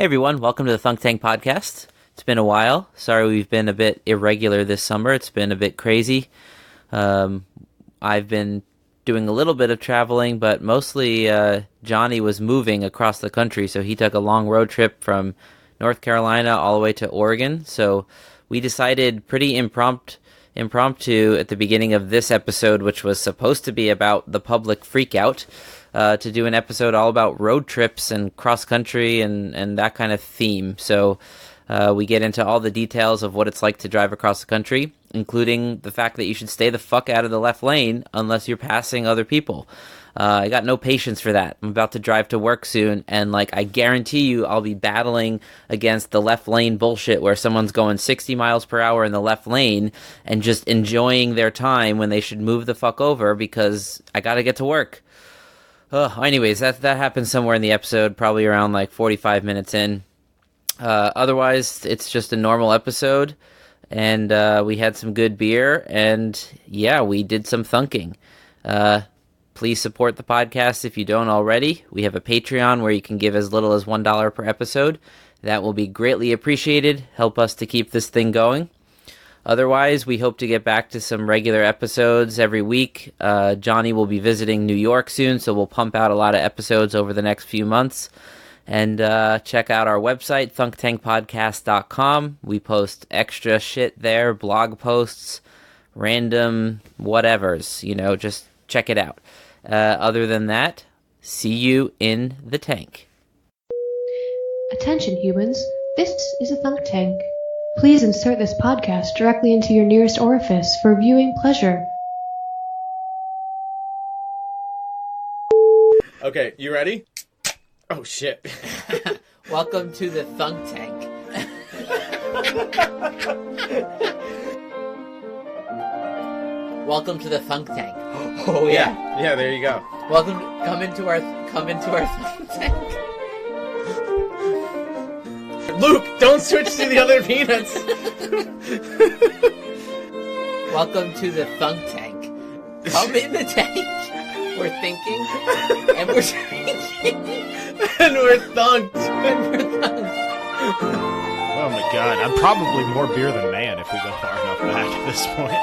Hey everyone, welcome to the Thunk Tank podcast. It's been a while. Sorry we've been a bit irregular this summer. It's been a bit crazy. I've been doing a little bit of traveling, but mostly Johnny was moving across the country, so he took a long road trip from North Carolina all the way to Oregon. So we decided pretty impromptu at the beginning of this episode, which was supposed to be about the public freakout, to do an episode all about road trips and cross-country and that kind of theme. So we get into all the details of what it's like to drive across the country, including the fact that you should stay the fuck out of the left lane unless you're passing other people. I got no patience for that. I'm about to drive to work soon, and I guarantee you I'll be battling against the left lane bullshit where someone's going 60 miles per hour in the left lane and just enjoying their time when they should move the fuck over because I gotta get to work. Anyways, that happens somewhere in the episode, probably around 45 minutes in. Otherwise, it's just a normal episode, and we had some good beer, and yeah, we did some thunking. Please support the podcast if you don't already. We have a Patreon where you can give as little as $1 per episode. That will be greatly appreciated. Help us to keep this thing going. Otherwise, we hope to get back to some regular episodes every week. Johnny will be visiting New York soon, so we'll pump out a lot of episodes over the next few months. And check out our website, thunktankpodcast.com. We post extra shit there, blog posts, random whatevers. Just check it out. Other than that, see you in the tank. Attention humans, this is a Thunk Tank. Please insert this podcast directly into your nearest orifice for viewing pleasure. Okay, you ready? Oh shit. Welcome to the Thunk Tank. Welcome to the Thunk Tank. Oh yeah. Yeah, there you go. Come into our Thunk Tank. Luke, don't switch to the other peanuts. Welcome to the Thunk Tank. Come in the tank. We're thinking, and we're drinking, and we're thunked. Oh my god, I'm probably more beer than man if we go far enough back at this point.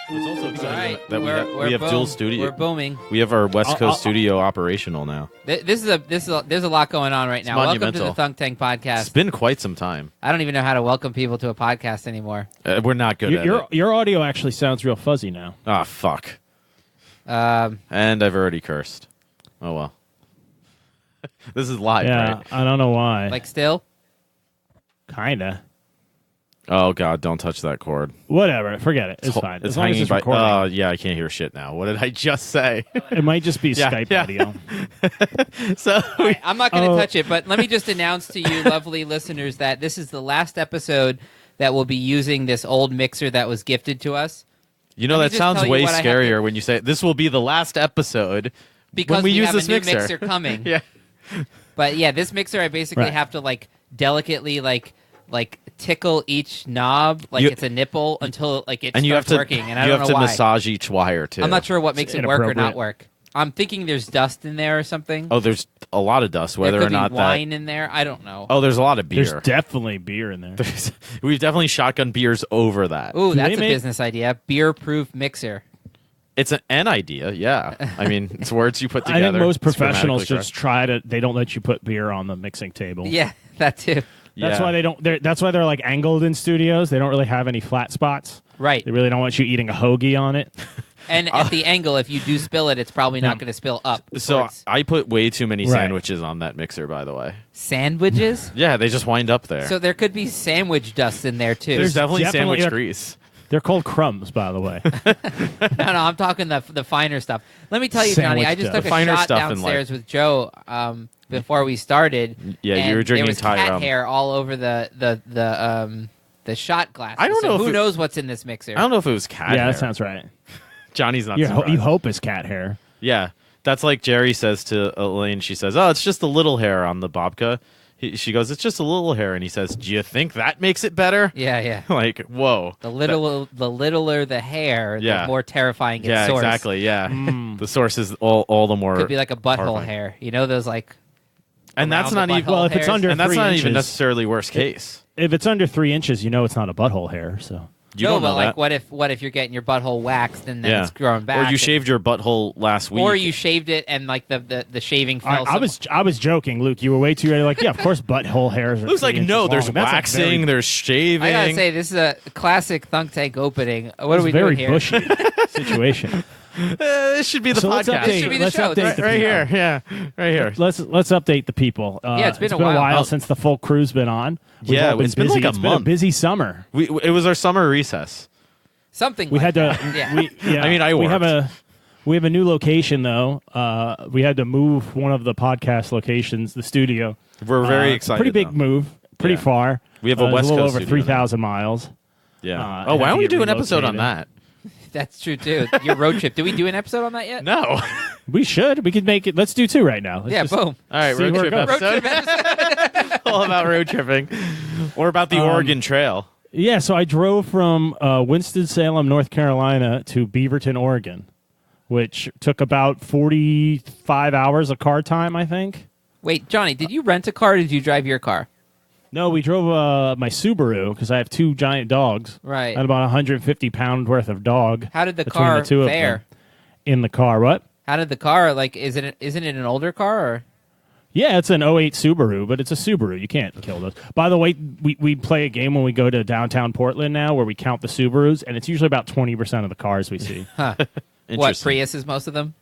It's also exciting that we have dual studio. We're booming. We have our West Coast studio operational now. There's a lot going on right now. Welcome to the Thunk Tank podcast. It's been quite some time. I don't even know how to welcome people to a podcast anymore. We're not good at it. Your audio actually sounds real fuzzy now. Ah, fuck. And I've already cursed. Oh well. This is live, right? I don't know why. Still? Kinda. Oh god, don't touch that cord. Whatever, forget it. It's fine. It's as long as hanging it's by. recording. Yeah, I can't hear shit now. What did I just say? It might just be Skype audio. So I'm not going to touch it, but let me just announce to you, lovely listeners, that this is the last episode that will be using this old mixer that was gifted to us. That sounds way scarier when you say this will be the last episode because when we use have this a new mixer coming. Yeah. But yeah, this mixer I basically have to delicately tickle each knob it's a nipple until it starts working, and I don't know why. You have to massage each wire too. I'm not sure what makes it work or not work. I'm thinking there's dust in there or something. Oh, there's a lot of dust. Whether there could or not be wine in there, I don't know. Oh, there's a lot of beer. There's definitely beer in there. We've definitely shotgun beers over that. Ooh, that's a business idea. Beer-proof mixer. It's an idea, yeah. I mean, it's words you put together. I think most professionals just they don't let you put beer on the mixing table. Yeah, that too. That's why they don't. That's why they're angled in studios. They don't really have any flat spots. Right. They really don't want you eating a hoagie on it. And at the angle, if you do spill it, it's probably not going to spill up. So I put way too many sandwiches on that mixer, by the way. Sandwiches? Yeah, they just wind up there. So there could be sandwich dust in there too. There's definitely sandwich grease. They're called crumbs, by the way. No, I'm talking the finer stuff. Let me tell you, Johnny, I just took a shot downstairs with Joe before we started. Yeah, you were drinking Thai rum. There was cat hair all over the shot glass. I don't know. Who knows what's in this mixer? I don't know if it was cat hair. Yeah, that sounds right. Johnny's not surprised. You hope it's cat hair. Yeah, that's like Jerry says to Elaine. She says, "Oh, it's just a little hair on the babka." She goes, "It's just a little hair," and he says, "Do you think that makes it better?" Yeah. Like, whoa. The littler the hair, Yeah. the more terrifying its Yeah, source. exactly. Yeah, the source is all the more. Could be like a butthole horrifying. hair. You know those like. And that's around not the even. butthole Well, if it's hairs? under And that's 3 not inches, even necessarily worst case. if it's under 3 inches, you know it's not a butthole hair. So You no, don't know but like, that. what if you're getting your butthole waxed and then Yeah. it's growing back? Or you shaved your butthole last week. Or you shaved it and like the shaving fell. I was joking, Luke. You were way too ready. Like, yeah, of course, butthole hairs. Are Luke's like, 3 inches no, long. there's That's a waxing, very- there's shaving. I gotta say, this is a classic Thunk Tank opening. What are it's we very doing here? bushy situation. This should be the So let's podcast. This should be the let's show. update the Right people. here, yeah, right here. Let's update the people. Yeah, it's been a a while. while since the full crew's been on. We've Yeah, all been it's been busy. like a It's been a month. busy summer. It was our summer recess. Something We like had to. that. Yeah. I mean, we have a new location though. We had to move one of the podcast locations, the studio. We're very It's a excited. Pretty big though. move. Pretty Yeah. far. We have a It's West little Coast over studio now. 3,000 miles. Yeah. it Oh, why had don't to we get do an episode on relocated. that? That's true too. Your road trip. Did we do an episode on that yet? No. We should. We could make it. Let's do 2 right now. Let's Yeah, just- boom. All right, See road where it trip goes. Road episode. trip episode. All about road tripping, or about the Oregon Trail. Yeah, so I drove from Winston-Salem, North Carolina to Beaverton, Oregon, which took about 45 hours of car time, I think. Wait, Johnny, did you rent a car or did you drive your car? No, we drove my Subaru because I have 2 giant dogs. Right. I had about 150-pound worth of dog. How did the between car the 2 of fare? them in the car? What? How did the car, like, isn't it an older car? Or? Yeah, it's an '08 Subaru, but it's a Subaru. You can't kill those. By the way, we play a game when we go to downtown Portland now where we count the Subarus, and it's usually about 20% of the cars we see. What, Interesting. Priuses, most of them?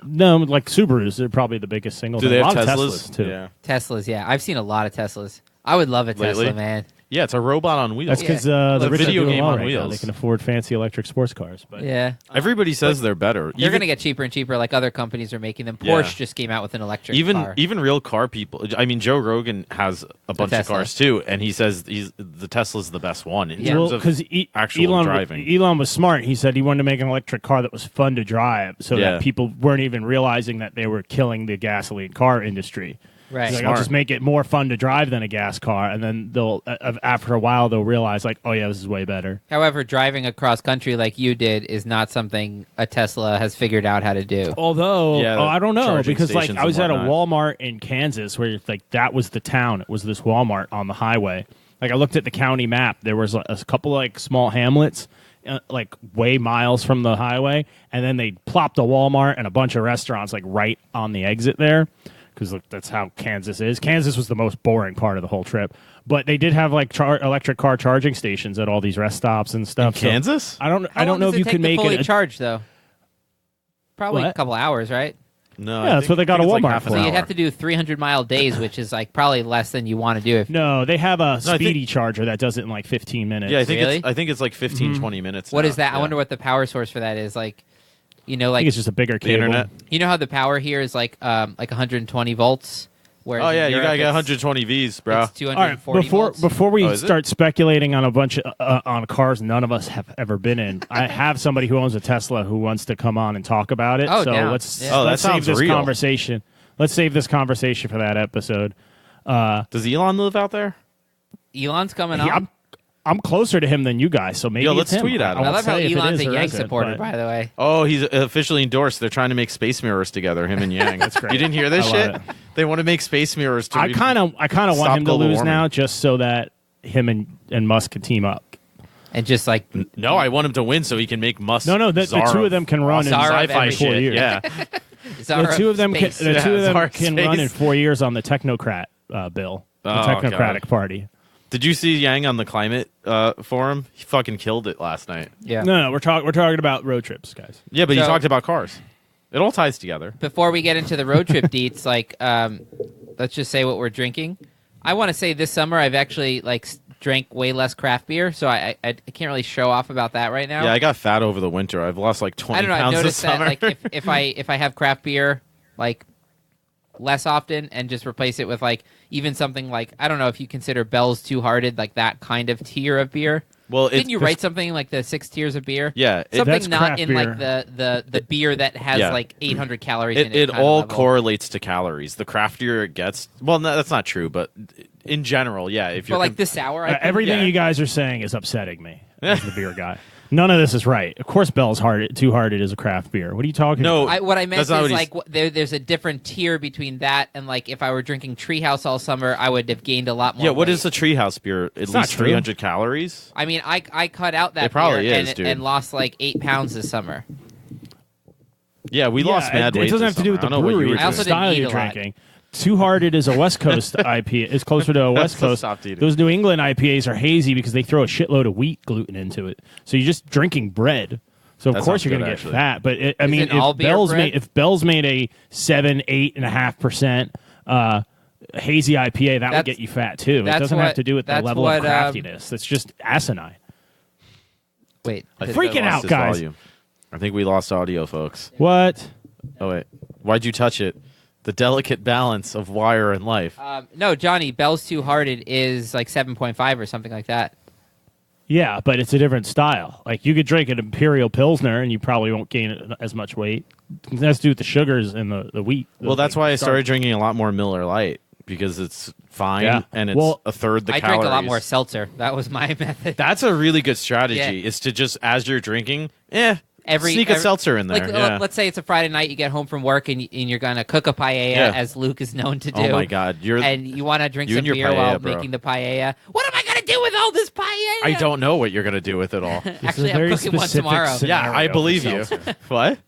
No, like Subarus, they're probably the biggest single. Do they a have lot Teslas? of Teslas too. Yeah. Teslas, yeah. I've seen a lot of Teslas. I would love a Tesla, Lately? man. Yeah, it's a robot on wheels. That's because Yeah. the A rich are video doing game well on right now. wheels. They can afford fancy electric sports cars. But Yeah. Everybody says they're better. They're going to get cheaper and cheaper like other companies are making them. Yeah. Porsche just came out with an electric car. Even real car people. I mean, Joe Rogan has a bunch of Tesla. cars too, and he says the Tesla's the best one in Yeah. terms well, of because actual driving. Elon was smart. He said he wanted to make an electric car that was fun to drive, so Yeah. that people weren't even realizing that they were killing the gasoline car industry. right. He's like, Smart. I'll just make it more fun to drive than a gas car, and then they'll after a while they'll realize like, oh yeah, this is way better. However, driving across country like you did is not something a Tesla has figured out how to do. Although, Yeah, I don't know, charging because like stations I was and at a whatnot. Walmart in Kansas where like that was the town. It was this Walmart on the highway. Like I looked at the county map. There was a couple like small hamlets, like way miles from the highway, and then they plopped a Walmart and a bunch of restaurants like right on the exit there. Because that's how Kansas is. Kansas was the most boring part of the whole trip, but they did have like electric car charging stations at all these rest stops and stuff. So Kansas? I don't How long know does if it you take could to make fully it. charge though. Probably a What? couple hours, right? No, Yeah, that's what they got I a think it's Walmart like half an for. So hour. you'd have to do 300-mile days, which is like probably less than you want to do. If No, they have a I think- speedy charger that does it in like 15 minutes. Yeah, I think Really? it's like 15, 20 minutes. What now. is that? I Yeah. wonder what the power source for that is. Like, you know, I like think it's just a bigger the cable. internet. you know how the power here is like 120 volts. Whereas Oh in yeah, you Europe gotta get it's- 120 V's, bro. It's All right, 240 before volts. before we Oh, is it? start speculating on a bunch of on cars none of us have ever been in, I have somebody who owns a Tesla who wants to come on and talk about it. Oh, so down. let's Yeah. Oh, that let's save sounds this real. conversation. Let's save this conversation for that episode. Does Elon live out there? Elon's coming He- on. I'm closer to him than you guys, so maybe Yo, it's let's him. tweet at him. I won't love how say if it Elon's is a or Yang isn't, supporter, but- by the way. Oh, he's officially endorsed. They're trying to make space mirrors together, him and Yang. That's great. You didn't hear this I shit? love They want to make space mirrors. To I kind of Stop want him to global lose warming. now, just so that him and Musk can team up. And just like No, I want him to win so he can make Musk. No, the two of them can run in Czar of sci-fi everything. 4 years. Yeah, Czar The two of them can, space. the two of them Czar can space. run in 4 years on the technocrat bill, the Oh, technocratic God. party. Did you see Yang on the climate forum? He fucking killed it last night. Yeah. No, we're talking about road trips, guys. Yeah, but he So- talked about cars. It all ties together. Before we get into the road trip deets, like, let's just say what we're drinking. I want to say this summer I've actually like drank way less craft beer, so I can't really show off about that right now. Yeah, I got fat over the winter. I've lost like 20 I don't know. I've pounds noticed this that summer. like if I have craft beer, like less often and just replace it with like even something like, I don't know if you consider Bell's Two Hearted like that kind of tier of beer. Well, didn't you write something like the 6 tiers of beer? Yeah, something that's not craft in beer. like the beer that has Yeah. like 800 calories in it. It kind of all level. correlates to calories. The craftier it gets, well, no, that's not true, but in general, yeah. If you're But like the sour, I think, Everything yeah. you guys are saying is upsetting me as the beer guy. None of this is right. Of course, Bell's Too Hearted is a craft beer. What are you talking No, about? what I meant That's not is what he's- like there's a different tier between that and like if I were drinking Treehouse all summer, I would have gained a lot more. yeah, what weight. is a treehouse beer? At not least true. 300 calories. I mean, I cut out that It probably beer is, dude. and lost like 8 pounds this summer. Yeah, we lost mad it weight. doesn't this have to do with summer. the I don't know what you brewery. were It's I also the doing. didn't style eat you're a lot. drinking. Too Hearted is a West Coast IPA. It's closer to a West Coast. Stopped eating. Those New England IPAs are hazy because they throw a shitload of whete gluten into it. So you're just drinking bread. So of That course sounds you're going good, to get actually. fat. But I mean, it all beer bread? If Bell's made a 7-8.5% hazy IPA, that would That's- get you fat too. It that's doesn't have what- to do with the that's level what, of craftiness. That's just asinine. Wait, I think Freaking I lost out, his guys. volume. I think we lost audio, folks. What? Oh wait, why'd you touch it? The delicate balance of wire and life. no, Johnny, Bell's Two Hearted is like 7.5 or something like that. Yeah, but it's a different style. Like you could drink an Imperial Pilsner and you probably won't gain as much weight. It has to do with the sugars and the wheat. Well, that's why I starch. started drinking a lot more Miller Lite because it's fine Yeah. and it's Well, a third the I calories. drank a lot more seltzer. That was my method. That's a really good strategy. Yeah. Is to just as you're drinking, sneak a seltzer in there. Like, yeah. let's say it's a Friday night, you get home from work, and you're going to cook a paella, Yeah. as Luke is known to do. Oh my God, and you want to drink you some and your beer paella, while bro. making the paella. What am I going to do with all this paella? I don't know what you're gonna do with it all. Actually, a I'm very cooking one specific tomorrow. scenario. Yeah, I believe for you. seltzer. What?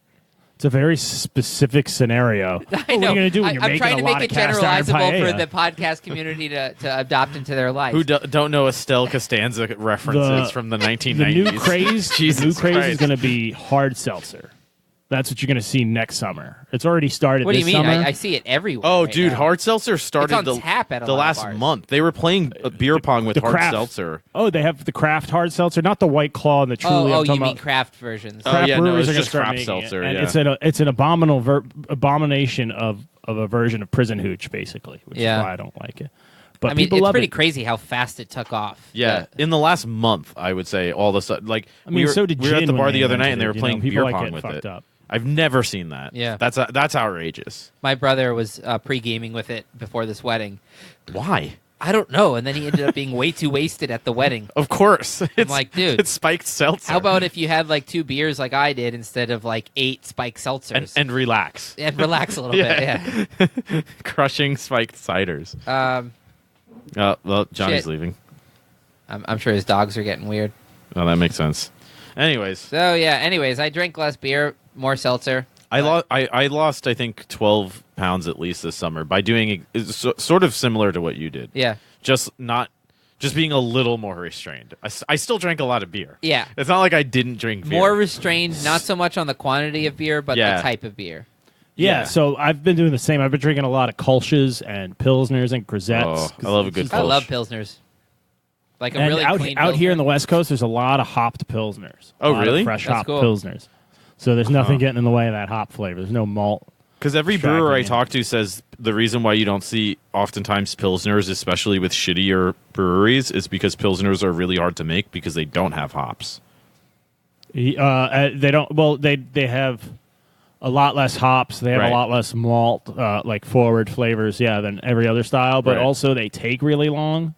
It's a very specific scenario. I What are you know. going to do when you're I'm making trying a to lot make of it cast iron generalizable for paella? the podcast community to adopt into their life. Who don't know Estelle Costanza references from the 1990s? The new craze, Jesus the new craze is Christ. going to be hard seltzer. That's what you're going to see next summer. It's already started. What do you this mean? Summer. I see it everywhere. Oh, right dude, now. hard seltzer started It's on tap at a the lot of last bars. month. They were playing beer pong with the hard craft. seltzer. Oh, they have the craft hard seltzer, not the White Claw and the Truly. Oh, I'm you talking mean about craft versions? Oh, craft yeah, no, breweries it's are gonna just start craft making seltzer, it. And yeah. it's an abomination of a version of prison hooch, basically, which Yeah. is why I don't like it. But I mean, people it's love pretty it. crazy how fast it took off. Yeah, in the last month, I would say all of a sudden, like I mean, so did we were at gin the when bar they the other night invented and they were it, you know, playing people beer like pong getting with fucked it. up. I've never seen that. Yeah. that's outrageous. My brother was pre-gaming with it before this wedding. Why? I don't know, and then he ended up being way too wasted at the wedding. Of course, it's like, dude, it's spiked seltzer. How about if you had like 2 beers like I did instead of like 8 spiked seltzers and relax, and relax a little bit? Yeah. crushing spiked ciders. Well, Johnny's Shit. leaving. I'm sure his dogs are getting weird. Oh, that makes sense. Anyways, So yeah. Anyways, I drank less beer, more seltzer. I lost I think 12 pounds at least this summer by doing sort of similar to what you did. Yeah. Just being a little more restrained. I still drank a lot of beer. Yeah. It's not like I didn't drink beer. More restrained, not so much on the quantity of beer, but Yeah. the type of beer. Yeah, Yeah. so I've been doing the same. I've been drinking a lot of Kolsch's and Pilsners and Grisettes. Oh, I love a good I love Kolsch. Pilsners. Like a And really out, clean out here in the Pilsner. West Coast, there's a lot of hopped Pilsners. Oh, A lot of really? fresh That's hopped cool. Pilsners. So there's nothing getting in the way of that hop flavor. There's no malt. Because every Extracting brewer I it. talk to says the reason why you don't see oftentimes Pilsners, especially with shittier breweries, is because Pilsners are really hard to make because they don't have hops. They don't. Well, they have a lot less hops. They have Right. a lot less malt, like forward flavors, than every other style. But Right. also they take really long.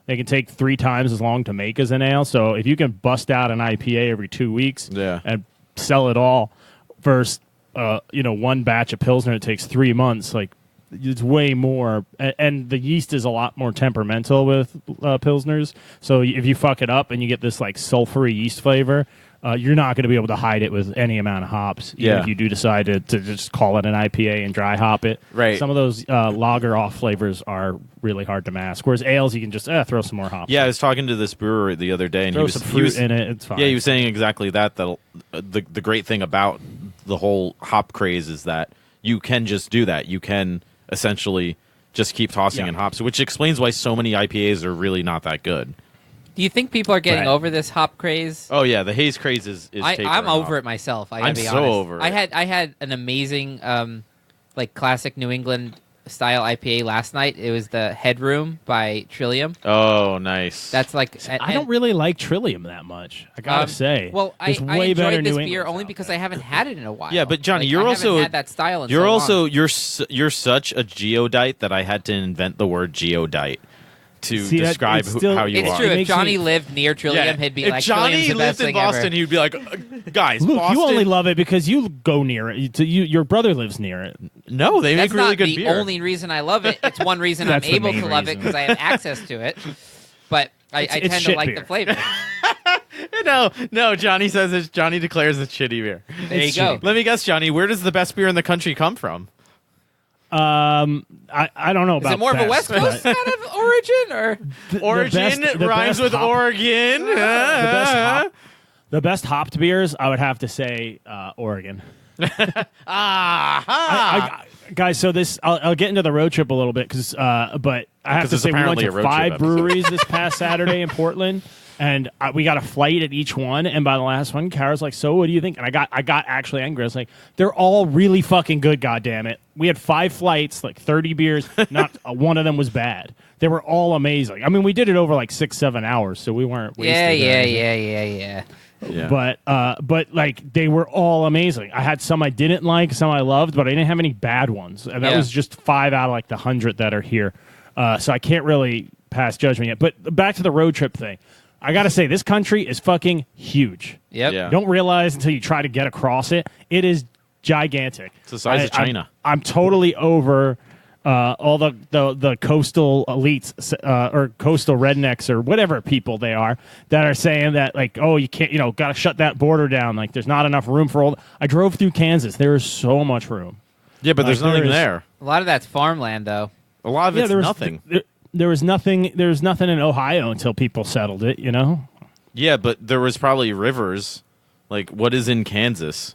They can take 3 times as long to make as an ale. So if you can bust out an IPA every 2 weeks Yeah. and sell it all versus one batch of Pilsner, it takes 3 months. Like it's way more, and the yeast is a lot more temperamental with Pilsners. So if you fuck it up and you get this like sulfury yeast flavor, you're not going to be able to hide it with any amount of hops. Even Yeah. if you do decide to just call it an IPA and dry hop it. Right. Some of those lager off flavors are really hard to mask. Whereas ales, you can just throw some more hops. Yeah, I was talking to this brewer the other day, and Throw he was some he fruit was- in it. It's fine. Yeah, he was saying exactly that. That the great thing about the whole hop craze is that you can just do that. You can essentially just keep tossing Yeah. in hops, which explains why so many IPAs are really not that good. Do you think people are getting Right. over this hop craze? Oh yeah, the haze craze is I'm over it myself. I gotta I'm be so honest. over it. I had an amazing like classic New England style IPA last night. It was the Headroom by Trillium. Oh, nice. That's like I don't really like Trillium that much. I gotta say. Well, I There's way better enjoyed this New beer Englands only out because there. I haven't had it in a while. Yeah, but Johnny, Like, you're I also haven't had that style in you're so also long. you're such a geodite that I had to invent the word geodite to See, that- describe it's still- how you It's are. true. It If makes Johnny me- lived near Trillium, he'd be if like, Johnny Trillium's the best lived in thing Boston, ever. he'd be like, guys, Luke, Boston. you only love it because you go near it. Your brother lives near it. No, they That's make really not good the beer. only reason I love it. It's one reason I'm That's the able to main love it reason. because I have access to it. But I It's tend to shit like beer. the flavor. No, Johnny says it's Johnny declares it's shitty beer. There you go. Let me guess, Johnny. Where does the best beer in the country come from? I don't know Is about it more of a best, West Coast but kind of origin, or Origin the rhymes best with hop- Oregon. The best hopped beers, I would have to say Oregon. Guys, so this I'll get into the road trip a little bit because, but I have 'Cause to it's say we went apparently to a road trip 5 episode. breweries this past Saturday in Portland, and we got a flight at each one. And by the last one, Kara's like, "So, what do you think?" And I got actually angry. I was like, "They're all really fucking good, goddammit." We had 5 flights, like 30 beers. Not one of them was bad. They were all amazing. I mean, we did it over like 6-7 hours, so we weren't. wasted or anything. yeah. Yeah. But like they were all amazing. I had some I didn't like, some I loved, but I didn't have any bad ones, and that Yeah. was just 5 out of like the 100 that are here. So I can't really pass judgment yet. But back to the road trip thing, I gotta say this country is fucking huge. Yep. Yeah. You don't realize until you try to get across it. It is gigantic. It's the size of China. I'm totally over all the coastal elites or coastal rednecks or whatever people they are that are saying that like, oh, you can't, got to shut that border down. Like there's not enough room for all. I drove through Kansas. There is so much room. Yeah, but there's Like, nothing there is- there. A lot of that's farmland, though. A lot of it's there was nothing. There was nothing. There was nothing in Ohio until people settled it. Yeah, but there was probably rivers. Like, what is in Kansas?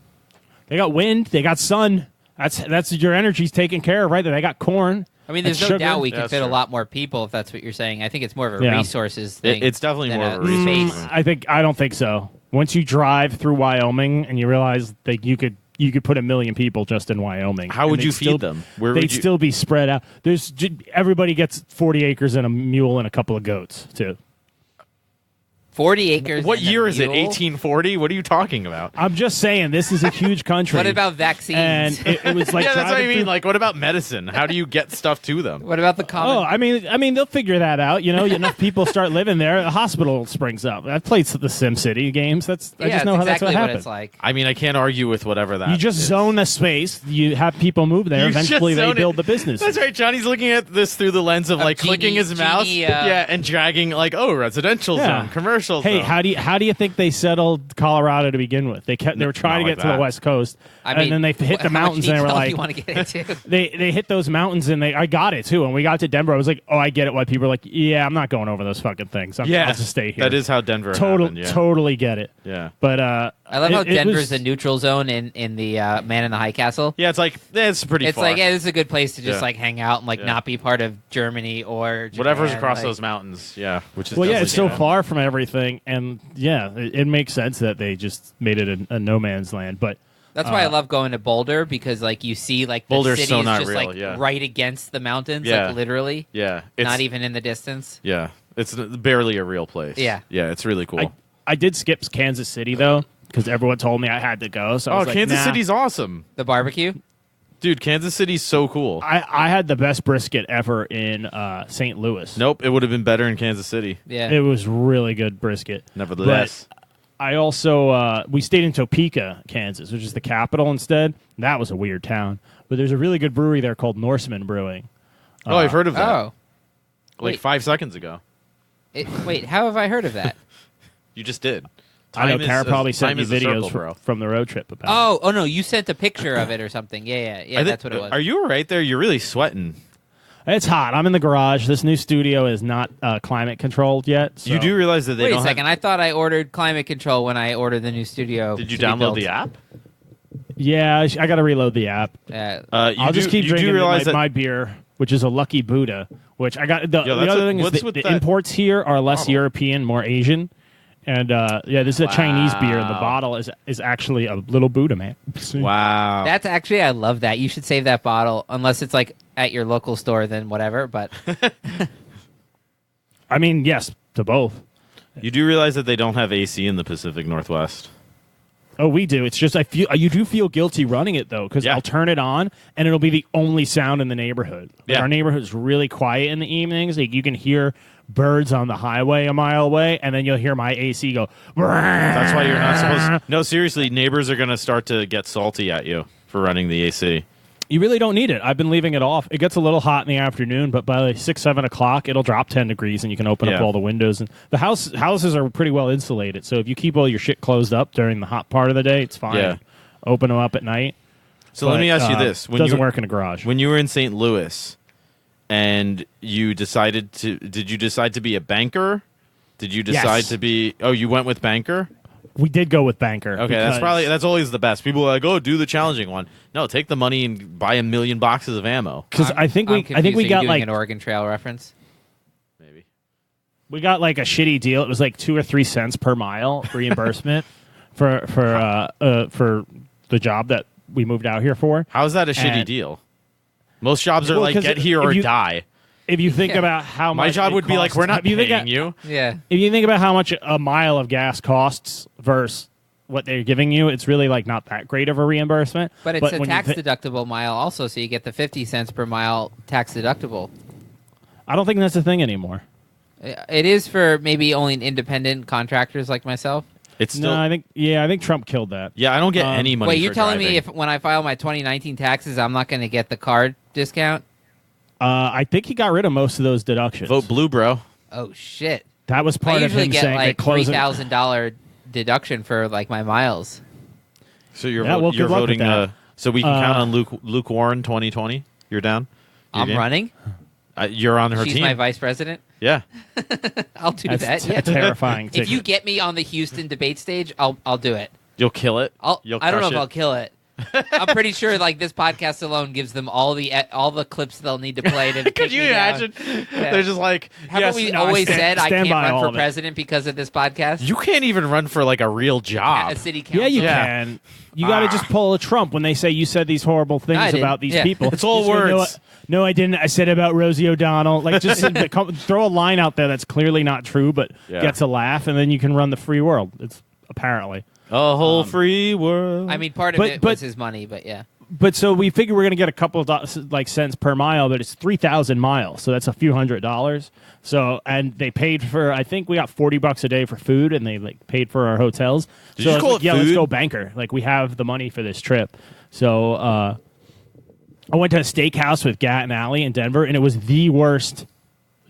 They got wind. They got sun. That's your energy's taken care of right there. They got corn. I mean, there's That's no sugar. doubt we Yeah, can that's fit a true. lot more people if that's what you're saying. I think it's more of a Yeah. resources thing. It's definitely than more of a resource space. thing. I don't think so. Once you drive through Wyoming and you realize that you could put 1 million people just in Wyoming. How and would they'd you still- feed them? Where They'd would you? still be spread out. Everybody gets 40 acres and a mule and a couple of goats too. 40 acres. What and a year is it? mule? 1840? What are you talking about? I'm just saying this is a huge country. What about vaccines? And it was like yeah, that's what I driving mean. through- Like, what about medicine? How do you get stuff to them? what about the common? Oh, I mean, they'll figure that out. Enough people start living there, a hospital springs up. I've played the SimCity games. I yeah, just it's know how exactly that's what what happens. it's like. I mean, I can't argue with whatever that. You just is. zone the space. You have people move there. You Eventually, just they zone build it. the business. That's right. Johnny's looking at this through the lens of like clicking his mouse, yeah, and dragging like, oh, residential Yeah. zone, commercial Hey, zone. how do you think they settled Colorado to begin with? They were trying to Not get like to the that. West Coast, I mean, and then they hit the how much mountains, and they were detail do like, you want to get into? they hit those mountains, and I got it too. And we got to Denver, I was like, oh, I get it. Why people are like, yeah, I'm not going over those fucking things. I'll just stay here. That is how Denver happened. Yeah. Totally get it. Yeah. But I love how it Denver's was- the neutral zone in the Man in the High Castle. Yeah, it's like it's pretty It's far. like, yeah, this is a good place to just Yeah. like hang out and like Yeah. not be part of Germany or Japan. Whatever's across like- those mountains. Yeah, which is Well, yeah, definitely it's so bad. far from everything, and yeah, it makes sense that they just made it a no man's land. But That's why I love going to Boulder because like you see like the Boulder's city so is not just real, like yeah. right against the mountains, Yeah. like literally, Yeah, it's not even in the distance. Yeah, it's barely a real place. Yeah. yeah, it's really cool. I did skip Kansas City though because everyone told me I had to go. So I Oh, was like, Kansas nah. City's awesome, The barbecue. dude. Kansas City's so cool. I had the best brisket ever in St. Louis. Nope, it would have been better in Kansas City. Yeah. It was really good brisket. Nevertheless, I also we stayed in Topeka, Kansas, which is the capital instead. That was a weird town, but there's a really good brewery there called Norseman Brewing. oh, I've heard of that. Oh. Like wait. 5 seconds ago, Wait, how have I heard of that? you just did. I know Time Kara is- probably time sent you is a videos circle, bro. from the road trip about. Oh, no, you sent a picture of it or something. Yeah, I think- that's what it was. Are you all right there? You're really sweating. It's hot. I'm in the garage. This new studio is not climate controlled yet. So. You do realize that they Wait a don't second, have. I thought I ordered climate control when I ordered the new studio. Did you to be download built. the app? Yeah, I got to reload the app. You I'll just keep you drinking do realize my beer, which is a Lucky Buddha. Which I got. The Yo, that's other what- thing is what's the with that? imports here are less European, more Asian, And this is a Chinese beer, and the bottle is actually a little Buddha man. Wow. That's actually, I love that. You should save that bottle, unless it's like at your local store, then whatever. But I mean, yes, to both. You do realize that they don't have AC in the Pacific Northwest. Oh, we do. It's just you do feel guilty running it though, because I'll turn it on and it'll be the only sound in the neighborhood. Like, our neighborhood's really quiet in the evenings. Like, you can hear birds on the highway a mile away, and then you'll hear my AC go. That's why you're not supposed. No, seriously, neighbors are going to start to get salty at you for running the AC. You really don't need it. I've been leaving it off. It gets a little hot in the afternoon, but by like 6, 7 o'clock, it'll drop 10 degrees, and you can open up all the windows. And the houses are pretty well insulated, so if you keep all your shit closed up during the hot part of the day, it's fine. Yeah. Open them up at night. So let me ask you this: It doesn't work in a garage. When you were in St. Louis, and you decided to, did you decide to be a banker? Did you decide to be? Oh, you went with banker. We did go with banker. Okay, that's always the best. People are like, "Oh, do the challenging one." No, take the money and buy 1 million boxes of ammo. Because I think we got doing like an Oregon Trail reference. Maybe we got like a shitty deal. It was like 2 or 3 cents per mile reimbursement for the job that we moved out here for. How is that a shitty deal? Most jobs are like, get here or die. If you think about how much my job would be like, we're not paying you. Yeah. If you think about how much a mile of gas costs versus what they're giving you, it's really like not that great of a reimbursement. But it's a tax deductible mile also, so you get the 50 cents per mile tax deductible. I don't think that's a thing anymore. It is for maybe only independent contractors like myself. It's still. No, I think Trump killed that. Yeah, I don't get any money. Wait, you're for telling driving. me if when I file my 2019 taxes, I'm not going to get the card discount? I think he got rid of most of those deductions. Vote blue, bro. Oh shit! That was part I of usually him get saying like that closing. $3,000 deduction for like my miles. So you're Yeah, well, you're good luck with voting. that. So we can count on Luke Warren 2020. You're down. I'm running. You're on her She's team. my vice president. Yeah. I'll do That's that. Yeah. terrifying. If you get me on the Houston debate stage, I'll do it. You'll kill it. I don't know if I'll kill it. I'm pretty sure like this podcast alone gives them all the clips they'll need to play to. Could you imagine? They're just like, Haven't we always said I can't by run all for of it. president because of this podcast? you can't even run for like a real job. A city council. Yeah, you Yeah. can. You got to just pull a Trump when they say you said these horrible I things didn't. about these Yeah. people. It's all Just go, words. No, I didn't. I said about Rosie O'Donnell. Like, just throw a line out there that's clearly not true, but gets a laugh, and then you can run the free world. It's apparently. A whole free world. I mean, part of it was his money, but yeah. But so we figure we're going to get a couple of cents per mile, but it's 3,000 miles, so that's a few $100s. So, and they paid for, I think we got $40 a day for food, and they like paid for our hotels. Did so you I was call like, it yeah, let's food? go banker. Like, we have the money for this trip. So I went to a steakhouse with Gat and Allie in Denver, and it was the worst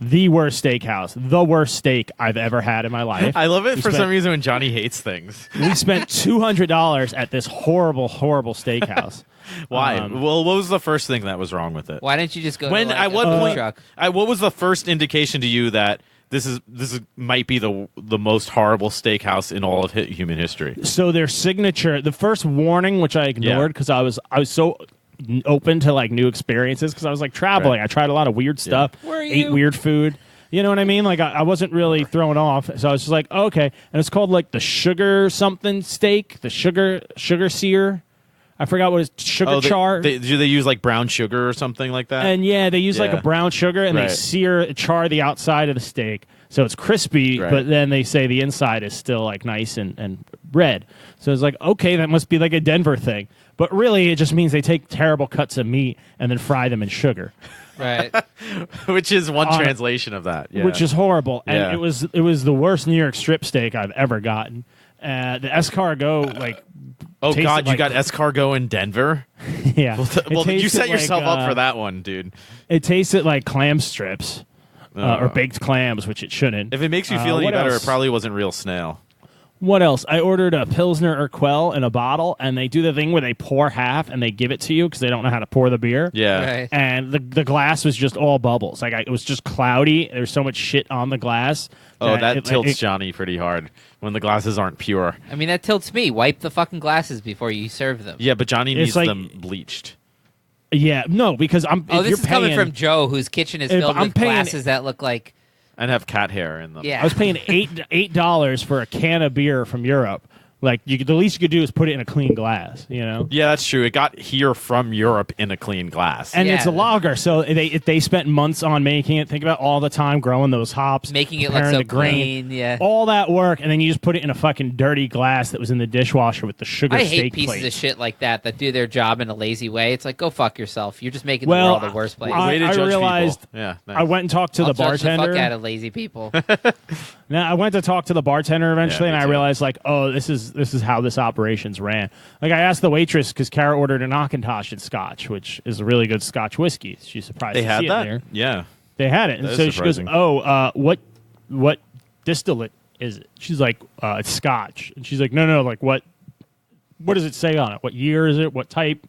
steakhouse, the worst steak I've ever had in my life. I love it for some reason when Johnny hates things. We spent $200 at this horrible, horrible steakhouse. Why? Well, what was the first thing that was wrong with it? Why didn't you just go When to like, at what a food point? truck? What was the first indication to you that this might be the most horrible steakhouse in all of human history? So their signature, the first warning, which I ignored because I was so open to like new experiences because I was like traveling. Right. I tried a lot of weird stuff, ate weird food. You know what I mean? Like I wasn't really thrown off, so I was just like, oh, okay. And it's called like the sugar something steak, the sugar sear. I forgot what it's char. Do they use like brown sugar or something like that? And yeah, they use like a brown sugar and they char the outside of the steak. So it's crispy, but then they say the inside is still like nice and red. So it's like, okay, that must be like a Denver thing. But really, it just means they take terrible cuts of meat and then fry them in sugar. Right. Which is one translation of that. Yeah. Which is horrible. And Yeah. it was the worst New York strip steak I've ever gotten. The escargot, like... Oh, tasted God, you like- got escargot in Denver? Yeah. Well, It you set tasted yourself like, up for that one, dude. It tasted like clam strips. Or baked clams, which it shouldn't. If it makes you feel any what better, else? it probably wasn't real snail. What else? I ordered a Pilsner or Quell in a bottle, and they do the thing where they pour half and they give it to you because they don't know how to pour the beer. Yeah. Right. And the glass was just all bubbles. Like it was just cloudy. There's so much shit on the glass. Oh, that it- tilts it- Johnny pretty hard when the glasses aren't pure. I mean, that tilts me. Wipe the fucking glasses before you serve them. Yeah, but Johnny It's needs like- them bleached. Yeah, no, because I'm. Oh, if this you're is coming paying- from Joe, whose kitchen is If filled I'm with paying- glasses that look like And have cat hair in them. Yeah. I was paying $8 for a can of beer from Europe. Like, the least you could do is put it in a clean glass, you know? Yeah, that's true. It got here from Europe in a clean glass. And Yeah. it's a lager, so they spent months on making it. Think about all the time growing those hops, Making it look preparing so the grain, clean, yeah. all that work, and then you just put it in a fucking dirty glass that was in the dishwasher with the sugar I steak hate pieces plate. of shit like that do their job in a lazy way. It's like, go fuck yourself. You're just making Well, the world a worse place. I- Way to judge realized- people. Yeah, nice. I went and talked to I'll the judge bartender. the fuck out of lazy people. Now I went to talk to the bartender eventually, Yeah, me and I too. realized like, oh, this is how this operations ran. Like I asked the waitress because Kara ordered an Auchentoshan Scotch, which is a really good Scotch whiskey. She's surprised They to had see that? it there. Yeah. They had it, and That so is she goes, surprising. "Oh, what distillate is it?" She's like, "It's Scotch," and she's like, "No, like what does it say on it? What year is it? What type?"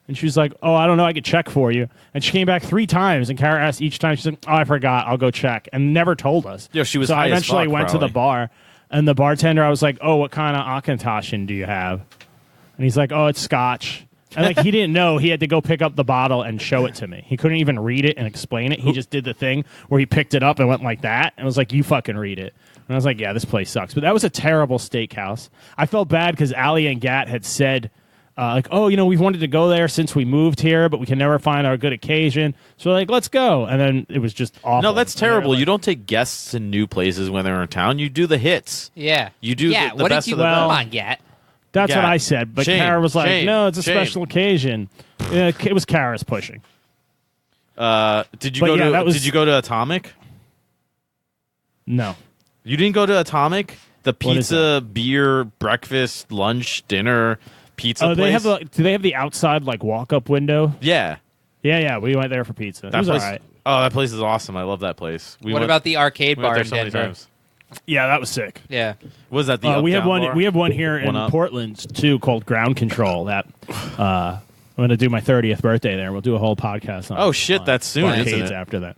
And she's like, "Oh, I don't know. I could check for you." And she came back 3 times, and Kara asked each time. She's like, "Oh, I forgot. I'll go check," and never told us. Yeah, she was So high I as eventually fuck, went to the probably. bar, and the bartender, I was like, "Oh, what kind of Auchentoshan do you have?" And he's like, "Oh, it's Scotch." And like he didn't know, he had to go pick up the bottle and show it to me. He couldn't even read it and explain it. He just did the thing where he picked it up and went like that, and was like, "You fucking read it." And I was like, "Yeah, this place sucks." But that was a terrible steakhouse. I felt bad because Allie and Gat had said, like, "Oh, we've wanted to go there since we moved here, but we can never find our good occasion." So we're like, "Let's go." And then it was just awful. No, that's And they were terrible. like- You don't take guests to new places when they're in town. You do the hits. Yeah. You do Yeah, the what best did you of the come best. on, Gat? That's Yeah. what I said. But Shame. Kara was like, Shame. "No, it's a Shame. special occasion." It was Kara's pushing. Did you But go yeah, to that was- Did you go to Atomic? No. You didn't go to Atomic? The What is pizza, beer, breakfast, lunch, dinner, pizza Oh, place? do they have the outside like walk-up window? Yeah. Yeah, we went there for pizza. It That was place. all right. Oh, that place is awesome. I love that place. What about the arcade we went bar there in so many Denver? times. Yeah, that was sick. Yeah. What was that? The We have Up-Down one. bar? We have one here One in Up? Portland too, called Ground Control. That I'm going to do my 30th birthday there. We'll do a whole podcast on. Oh, shit, on that's soon, arcades isn't it? after that.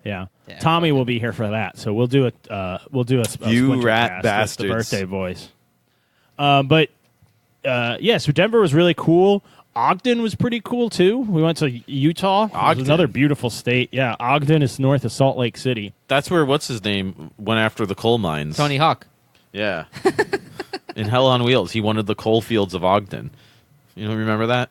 Yeah. Yeah. Tommy will be here for that, so we'll do it. We'll do a You Splinter rat cast with bastards. the birthday voice. But yeah, so Denver was really cool. Ogden was pretty cool too. We went to Utah. Ogden. It's another beautiful state. Yeah, Ogden is north of Salt Lake City. That's where, what's his name, went after the coal mines. Tony Hawk. Yeah. In Hell on Wheels, he wanted the coal fields of Ogden. You don't remember that?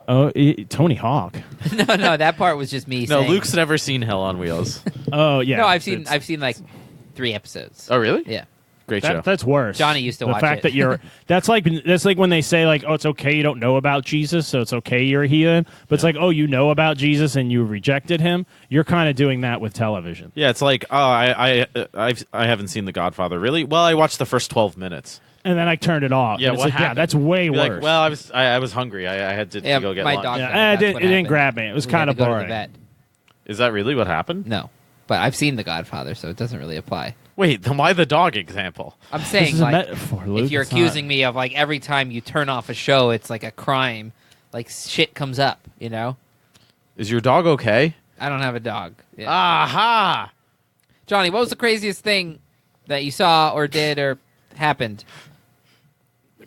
Oh, Tony Hawk. No, that part was just me No, saying. Luke's never seen Hell on Wheels. Oh yeah. No, I've seen It's- like 3 episodes. Oh, really? Yeah. Great show. That's worse. Johnny used to the watch fact it. that you're that's like when they say like, oh, it's okay you don't know about Jesus, so it's okay you're a heathen. But it's like, oh, you know about Jesus and you rejected him. You're kind of doing that with television. Yeah, it's like, oh, I haven't seen The Godfather. Really? Well, I watched the first 12 minutes. And then I turned it off. Yeah, And it's what like, yeah, happened? that's way You're worse. like, well, I was hungry. I had to Yeah, go get my lunch. dog yeah, died. it That's what didn't happened. grab me. It was We had kind to of go to the boring. vet. Is that really what happened? No, but I've seen The Godfather, so it doesn't really apply. Wait, then why the dog example? I'm This saying is a like metaphor, Luke. if you're It's not- accusing me of like every time you turn off a show, it's like a crime, like shit comes up. You know, Is your dog okay? I don't have a dog. Yeah. Aha! Johnny, what was the craziest thing that you saw or did or happened?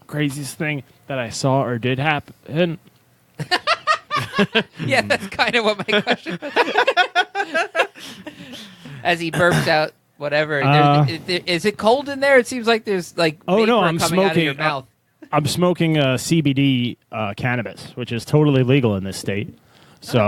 craziest thing that I saw or did happen. Yeah, that's kind of what my question was. As he burps out whatever. Is it cold in there? It seems like there's like Oh, no, vapor I'm coming out of your smoking. mouth. I'm smoking CBD cannabis, which is totally legal in this state. So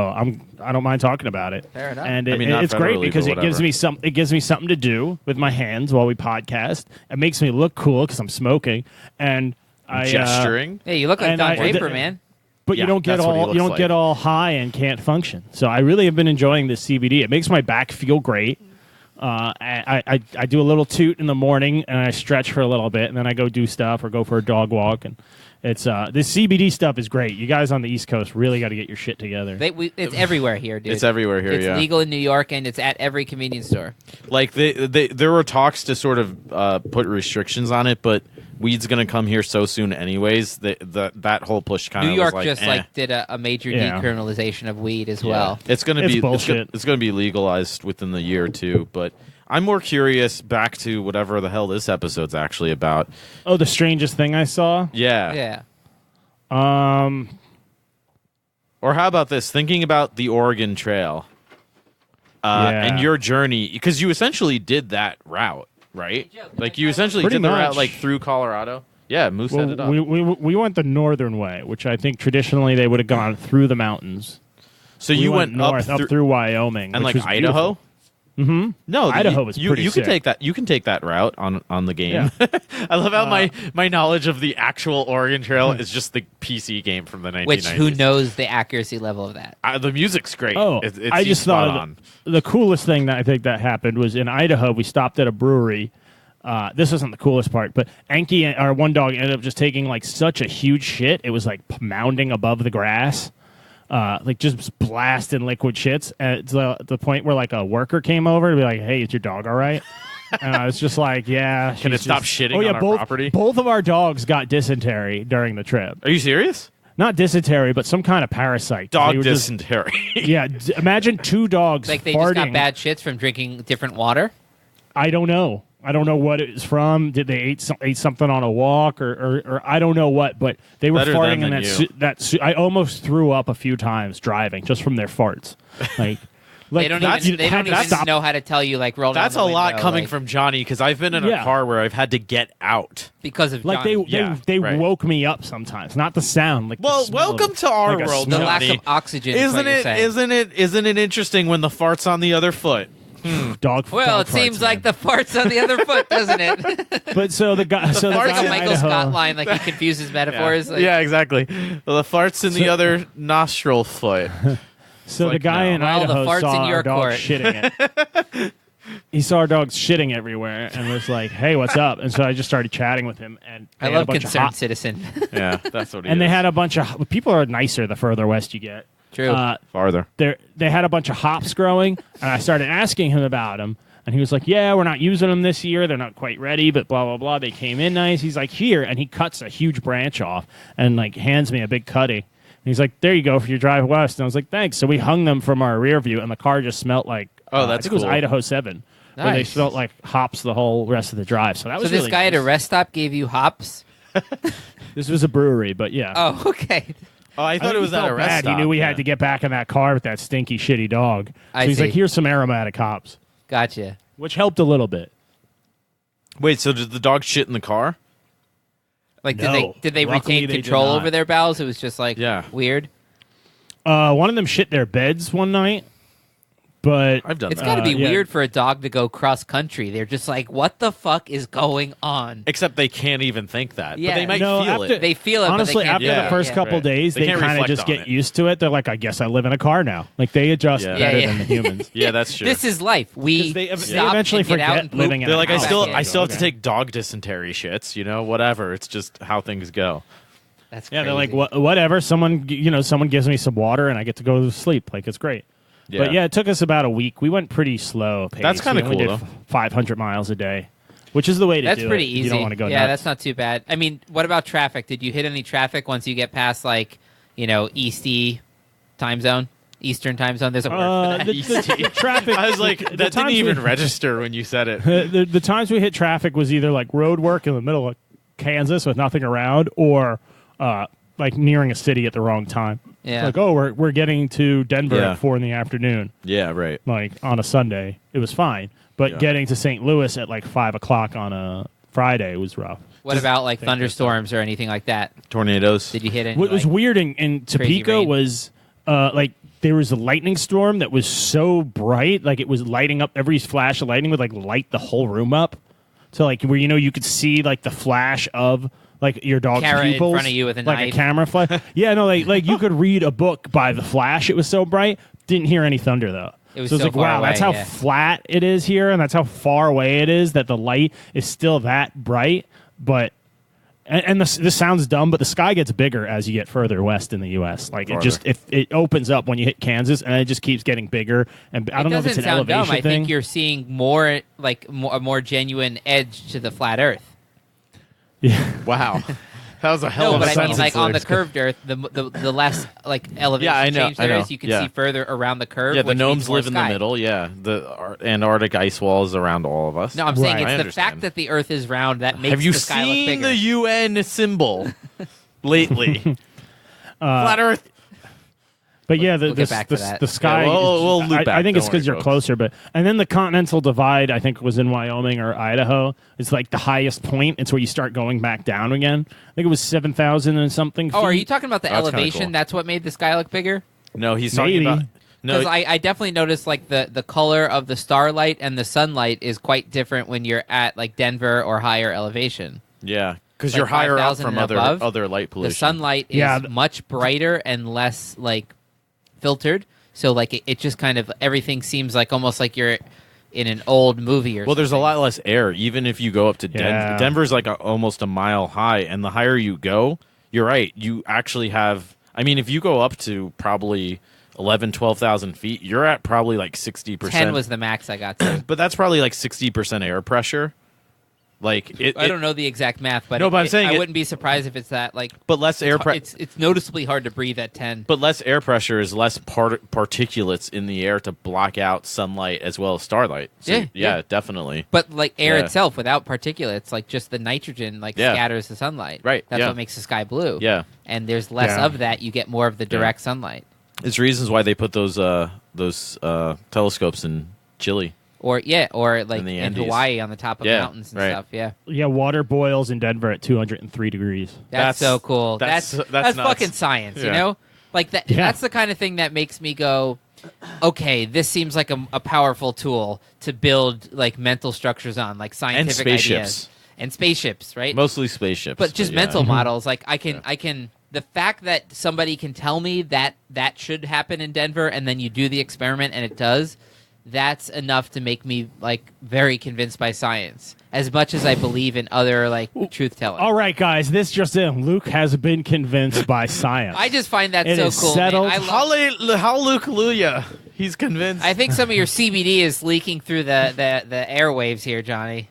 I don't mind talking about it. Fair enough. And I mean, not it's great federally, because but it gives whatever. me something to do with my hands while we podcast. It makes me look cool because I'm smoking and I Gesturing? Hey, you look like and Don I- Draper, man. But Yeah, you don't get that's what he all looks like. get all high and can't function. So I really have been enjoying this CBD. It makes my back feel great. I do a little toot in the morning and I stretch for a little bit and then I go do stuff or go for a dog walk and it's this CBD stuff is great. You guys on the East Coast really got to get your shit together. It's everywhere here, dude. It's everywhere here, It's yeah. legal in New York, and it's at every convenience store. Like there were talks to sort of put restrictions on it, but weed's gonna come here so soon, anyways. That whole push kind of New York was just like did a major Yeah. decriminalization of weed as Yeah. well. It's gonna It's be bullshit. It's gonna be legalized within the year or two. But I'm more curious back to whatever the hell this episode's actually about. Oh, the strangest thing I saw. Yeah. Yeah. Or how about this? Thinking about the Oregon Trail. And your journey, because you essentially did that route, right? Like you essentially Pretty did the route much. like through Colorado. Yeah, Moose Well, set it up. we went the northern way, which I think traditionally they would have gone through the mountains. So We you went north up through Wyoming and which like was Idaho. Mm-hmm. No, Idaho was you, pretty you can sick. take that. You can take that route on the game. Yeah. I love how my knowledge of the actual Oregon Trail is just the PC game from the 1990s. Which who knows the accuracy level of that? The music's great. Oh, it I seems just spot thought on. the coolest thing that I think that happened was in Idaho. We stopped at a brewery. This isn't the coolest part, but Enki, our one dog, ended up just taking like such a huge shit. It was like mounding above the grass, like just blasting liquid shits at the point where like a worker came over to be like, "Hey, is your dog all right?" And I was just like, "Yeah." Can it she's stop just- shitting Oh yeah, on our both, property? Both of our dogs got dysentery during the trip. Are you serious? Not dysentery, but some kind of parasite. Dog They were just- dysentery. Yeah, imagine two dogs Like they farting. just got bad shits from drinking different water. I don't know. I don't know what it was from. Did they ate something on a walk or I don't know what, but they were Better farting them in than that I almost threw up a few times driving just from their farts. Like They don't even, they don't even stop. know how to tell you like roll down That's the a lot window, coming like, from Johnny because I've been in a Yeah. car where I've had to get out. because of Like Johnny. Yeah, they right. woke me up sometimes, not the sound. Like the Well, smell of- welcome to our like a world, the smell. lack Johnny. of oxygen. is what Isn't you're it? saying. Isn't it interesting when the farts on the other foot? Dog. Well, dog it seems farts, like man. the farts on the other foot, doesn't it? But so the guy, so the Like guy a in Michael Idaho, Scott line, like he confuses metaphors. Like, Yeah, exactly. Well, the farts in the other nostril foot. So the like, guy no. in Well, the Idaho farts saw in your our dog court. shitting it. He saw our dog shitting everywhere and was like, "Hey, what's up?" And so I just started chatting with him. And I they had a love bunch of concerned hop- citizen. Yeah, that's what. And they had a bunch of people are nicer the further west you get. True. farther. They had a bunch of hops growing, and I started asking him about them. And he was like, "Yeah, we're not using them this year. They're not quite ready, but blah blah blah. They came in nice." He's like, "Here," and he cuts a huge branch off and like hands me a big cutting. And he's like, "There you go for your drive west." And I was like, "Thanks." So we hung them from our rear view, and the car just smelled like Oh, I that's think it was cool. Idaho 7, where they Nice. smelled like hops the whole rest of the drive. So that So was this really guy at nice. a rest stop gave you hops? This was a brewery, but yeah. Oh, okay. Oh, I thought it was he at felt a rest bad. stop. He knew we yeah. had to get back in that car with that stinky, shitty dog. So I he's see. like, "Here's some aromatic hops," Gotcha. which helped a little bit. Wait, so did the dog shit in the car? Like, No. did they Luckily, retain they did control not. over their bowels? It was just like Yeah. weird. One of them shit their beds one night, but I've done It's that. got to be yeah. weird for a dog to go cross country. They're just like, what the fuck is going on? Except they can't even think that. Yeah. But they might No, feel after- it. They feel it. honestly, but they can't after do the it. first Yeah. couple Right. days, They they can't kind of reflect just on get it. used to it. They're like, "I guess I live in a car now." Like they adjust Yeah. better Yeah, than the humans. Yeah, that's true. This is life. We 'Cause they stop eventually and get out forget and poop. living in They're a like, I house. still Okay. have to Okay. take dog dysentery shits. Whatever. It's just how things go. That's Yeah, they're like, crazy. Whatever." Someone gives me some water, and I get to go to sleep. Like it's great. But yeah, it took us about a week. We went pretty slow pace. That's kinda We only cool, did though. 500 miles a day, which is the way to That's do pretty it. easy. You don't want to go yeah, nuts. that's not too bad. I mean, what about traffic? Did you hit any traffic once you get past like, Eastern time zone? There's a word for that. the traffic. I was like, the that didn't times even we- register when you said it. the times we hit traffic was either like road work in the middle of Kansas with nothing around, or like nearing a city at the wrong time. Yeah. Like, oh, we're getting to Denver Yeah. at 4 p.m. Yeah, right. Like on a Sunday, it was fine. But Yeah. getting to St. Louis at like 5 o'clock on a Friday was rough. What about like think that's thunderstorms or anything like that? Tornadoes. Did you hit any? What was like- weird in Topeka rain? was like there was a lightning storm that was so bright, like it was lighting up. Every flash of lightning would like light the whole room up. So like where you could see like the flash of like your dog's Carrot in pupils front of you with a like knife. a camera flash. Yeah, no, like you could read a book by the flash. It was so bright. Didn't hear any thunder though. It was so it's so like, far wow, away, that's how yeah. flat it is here, and that's how far away it is that the light is still that bright. But and this sounds dumb, but the sky gets bigger as you get further west in the U.S. Like Farther. it just if it opens up when you hit Kansas, and it just keeps getting bigger. And I don't know if it's doesn't an sound elevation dumb. I thing. think you're seeing more like a more genuine edge to the flat Earth. Wow. That was a hell No, of a but I mean, sentence. like on the Luke. curved Earth, the less like elevation Yeah, I know, change I there know, is, you can yeah. see further around the curve. Yeah, the which means gnomes more live in the sky. middle. Yeah, the Antarctic ice wall is around all of us. No, I'm saying Right. it's I the understand. fact that the Earth is round that makes Have you the sky look seen bigger. the UN symbol lately? Flat Earth. But yeah, we'll get back to that. the sky. Yeah, we'll loop I back, think it's don't because worry, you're folks. closer. But and then the Continental Divide, I think, was in Wyoming or Idaho. It's like the highest point. It's where you start going back down again. I think it was 7,000 and something. Oh, are feet. you talking about the Oh, that's kinda elevation? cool. That's what made the sky look bigger? No, he's Maybe. talking about. No, Because I definitely noticed like the color of the starlight and the sunlight is quite different when you're at like Denver or higher elevation. yeah, because Like you're higher up 5,000 from and above, other light pollution. The sunlight is Yeah. much brighter and less like filtered. So like it just kind of everything seems like almost like you're in an old movie or Well, there's a something. lot less air. Even if you go up to Yeah. Denver's like almost a mile high, and the higher you go, you're right. You actually have. I mean, if you go up to probably 11, 12,000 feet, you're at probably like 60%. 10 was the max I got to. But that's probably like 60% air pressure. Like I don't know the exact math, but No, but I'm saying I it- wouldn't be surprised if it's that like But less air pressure. it's noticeably hard to breathe at 10. But less air pressure is less particulates in the air to block out sunlight as well as starlight. So, Yeah, yeah, yeah. definitely. But like air Yeah. itself without particulates, like just the nitrogen like Yeah. scatters the sunlight. Right, That's yeah. what makes the sky blue. Yeah. And there's less Yeah. of that, you get more of the direct sunlight. It's reasons why they put those telescopes in Chile. Or like In the in Andes. Hawaii on the top of Yeah, mountains and right. stuff. Yeah. Yeah, water boils in Denver at 203 degrees. That's so cool. that's That's nuts. fucking science, you Yeah. know? Like that Yeah. that's the kind of thing that makes me go, okay, this seems like a powerful tool to build like mental structures on, like scientific spaceships. ideas. And spaceships, right? Mostly spaceships. but just yeah. mental models. Like I can the fact that somebody can tell me that should happen in Denver and then you do the experiment and it does, that's enough to make me like very convinced by science. As much as I believe in other like truth telling. All right, guys, this just in. Luke has been convinced by science. I just find that It so is cool. settled. Man. Hallelujah. He's convinced. I think some of your CBD is leaking through the airwaves here, Johnny.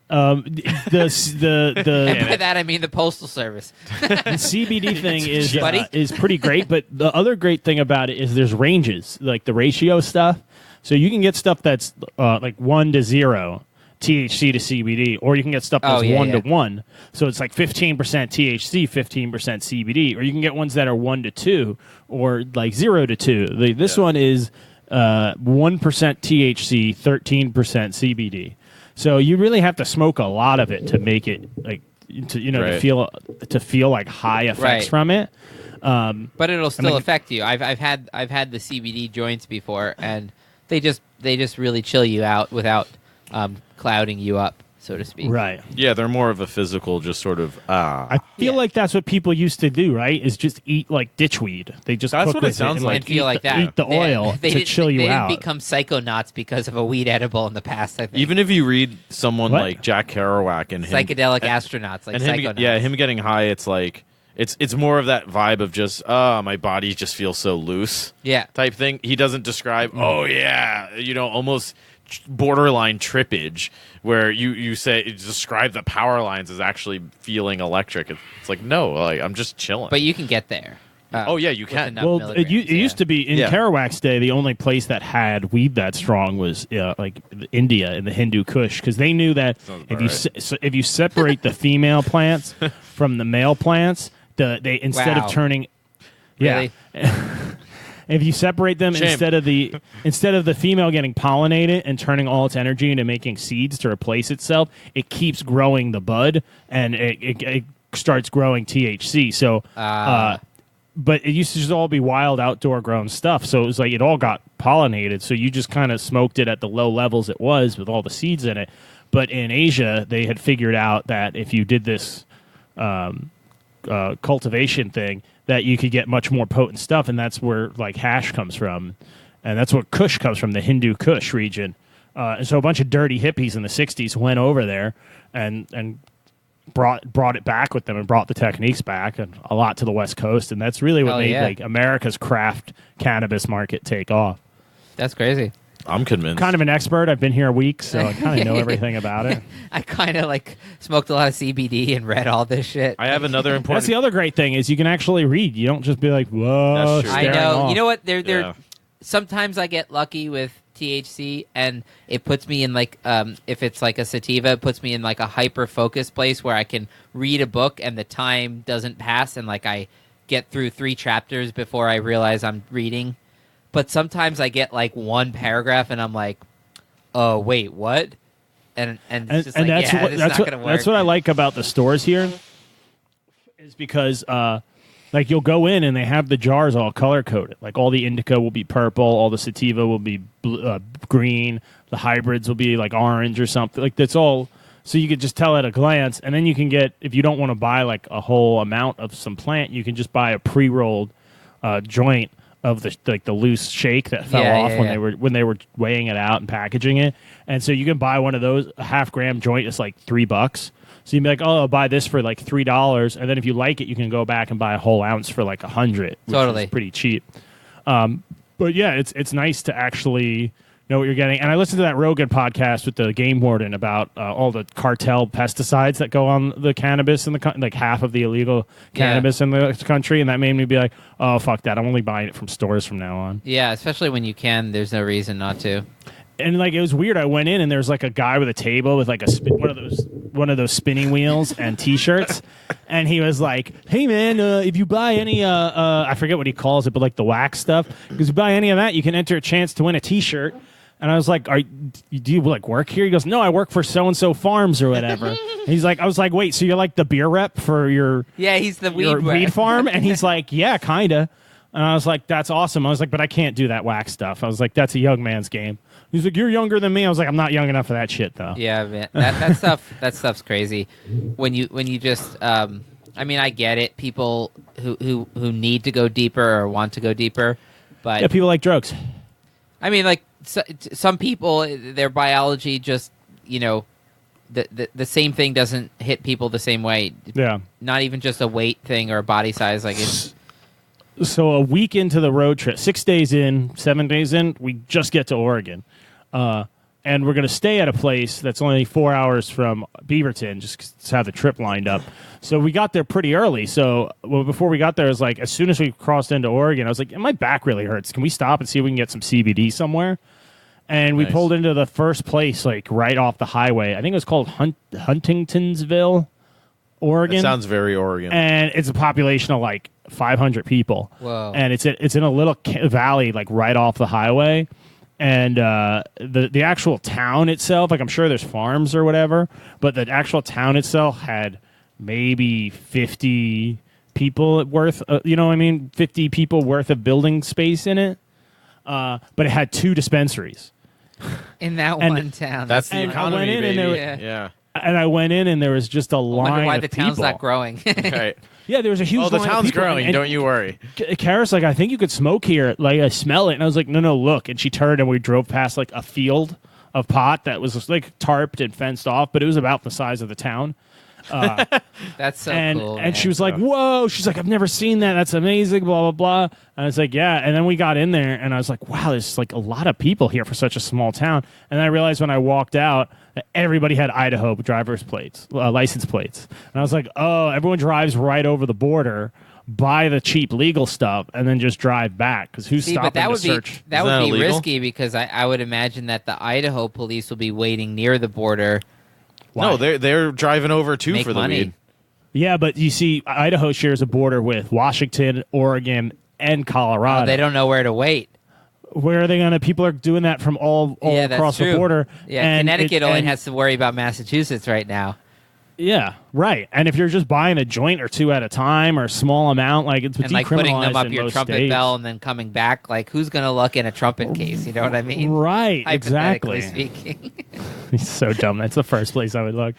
The And by that I mean the Postal Service. the CBD thing Buddy? is pretty great, but the other great thing about it is there's ranges, like the ratio stuff. So you can get stuff that's like 1 to 0 THC to CBD, or you can get stuff that's 1 to 1. So it's like 15% THC, 15% CBD, or you can get ones that are 1 to 2 or like 0 to 2. This one is 1% THC, 13% CBD. So you really have to smoke a lot of it to make it like Right. to feel like high effects Right. from it. But it'll still like- affect you. I've had the CBD joints before, and they just really chill you out without clouding you up, so to speak. Right. Yeah, they're more of a physical, just sort of I feel Yeah. like that's what people used to do, right? Is just eat like ditchweed. They just That's cook what it with sounds and, like. And feel like that. Eat the oil They to didn't- chill you they out. didn't become psychonauts because of a weed edible in the past. I think Even if you read someone What? like Jack Kerouac and him, psychedelic astronauts, like and him, psychonauts. him getting high, it's like it's more of that vibe of just my body just feels so loose, Yeah. type thing. He doesn't describe almost borderline trippage where you say describe the power lines as actually feeling electric. It's like no, like I'm just chilling. But you can get there. Oh, yeah, you with can. enough Well, it milligrams, used to be in Yeah. Kerouac's day. The only place that had weed that strong was like India and the Hindu Kush, because they knew that about if you separate the female plants from the male plants, they instead Wow. of turning, yeah, Really? if you separate them Shame. instead of the female getting pollinated and turning all its energy into making seeds to replace itself, it keeps growing the bud and it starts growing THC. So, but it used to just all be wild outdoor grown stuff. So it was like it all got pollinated. So you just kind of smoked it at the low levels it was with all the seeds in it. But in Asia, they had figured out that if you did this cultivation thing, that you could get much more potent stuff, and that's where like hash comes from, and that's where Kush comes from, the Hindu Kush region. And so a bunch of dirty hippies in the '60s went over there and brought it back with them and brought the techniques back and a lot to the West Coast, and that's really what Hell made yeah. like America's craft cannabis market take off. That's crazy. I'm convinced. Kind of an expert. I've been here a week, so I kind of know everything about it. I kind of like smoked a lot of CBD and read all this shit. I have another important. That's the other great thing is you can actually read. You don't just be like, whoa, That's true. I staring know. off. You know what? They're Yeah. sometimes I get lucky with THC, and it puts me in like if it's like a sativa, it puts me in like a hyper focused place where I can read a book and the time doesn't pass, and like I get through 3 chapters before I realize I'm reading. But sometimes I get like one paragraph and I'm like, oh wait, what? And it's just like, that's yeah, what, it's that's not what gonna work. that's what I like about the stores here, is because like you'll go in and they have the jars all color coded. Like all the indica will be purple, all the sativa will be green, the hybrids will be like orange or something. Like that's all. So you could just tell at a glance, and then you can get, if you don't want to buy like a whole amount of some plant, you can just buy a pre-rolled joint of the loose shake that fell off when they were weighing it out and packaging it. And so you can buy one of those, a half-gram joint is like $3. So you'd be like, oh, I'll buy this for like $3, and then if you like it, you can go back and buy a whole ounce for like $100, which Totally. is pretty cheap. But yeah, it's nice to actually know what you're getting. And I listened to that Rogan podcast with the game warden about all the cartel pesticides that go on the cannabis in the like half of the illegal cannabis in the country, and that made me be like, oh fuck that, I'm only buying it from stores from now on. Yeah, especially when you can. There's no reason not to. And like it was weird. I went in and there's like a guy with a table with like one of those spinning wheels and T-shirts, and he was like, "Hey man, if you buy any I forget what he calls it, but like the wax stuff, because if you buy any of that, you can enter a chance to win a T-shirt." And I was like, do you like work here? He goes, no, I work for so and so farms or whatever. And he's like, I was like, wait, so you're like the beer rep for your He's the your weed weed farm? And he's like, yeah, kinda. And I was like, that's awesome. I was like, but I can't do that wax stuff. I was like, that's a young man's game. He's like, you're younger than me. I was like, I'm not young enough for that shit though. Yeah, man. That stuff's crazy. When you just I mean, I get it. People who need to go deeper or want to go deeper, but Yeah, people like drugs. I mean, like some people, their biology just, the same thing doesn't hit people the same way. Yeah. Not even just a weight thing or a body size. Like it's So a week into the road trip, 6 days in, 7 days in, we just get to Oregon. And we're going to stay at a place that's only 4 hours from Beaverton, just 'cause it's how the trip lined up. So we got there pretty early. So before we got there, it was like, as soon as we crossed into Oregon, I was like, my back really hurts. Can we stop and see if we can get some CBD somewhere? And we pulled into the first place, like right off the highway. I think it was called Huntingtonsville, Oregon. It sounds very Oregon. And it's a population of like 500 people. Whoa. And it's in a little valley, like right off the highway. And the actual town itself, like I'm sure there's farms or whatever, but the actual town itself had maybe 50 people worth, 50 people worth of building space in it. But it had 2 dispensaries. in that one town. That's the And I economy, went in and baby. there- Yeah. And I went in and there was just a line wonder why of the town's people. not growing. Right. Yeah, there was a huge Oh, the line of town's people. growing. And Don't you worry. Kara's like, I think you could smoke here. Like, I smell it. And I was like, no, look. And she turned and we drove past like a field of pot that was just, like tarped and fenced off, but it was about the size of the town. That's so and cool. and she was like, whoa. She's like, I've never seen that. That's amazing, blah, blah, blah. And I was like, yeah. And then we got in there and I was like, wow, there's like a lot of people here for such a small town. And then I realized when I walked out that everybody had Idaho driver's plates, license plates. And I was like, oh, everyone drives right over the border, buy the cheap legal stuff, and then just drive back. Because who's stopping but that to would search? that Is would that be illegal? risky because I would imagine that the Idaho police will be waiting near the border. No, they're driving over too Make for the money. weed. Yeah, but you see, Idaho shares a border with Washington, Oregon, and Colorado. They don't know where to wait. Where are they going to? People are doing that from all Yeah, that's across true. the border. Yeah, And Connecticut only and- has to worry about Massachusetts right now. Yeah, right. And if you're just buying a joint or 2 at a time or a small amount, like it's And like putting them decriminalized up in your most trumpet states. bell and then coming back, like who's gonna look in a trumpet case? You know what I mean? Right, Hypothetically exactly. speaking. He's so dumb. That's the first place I would look.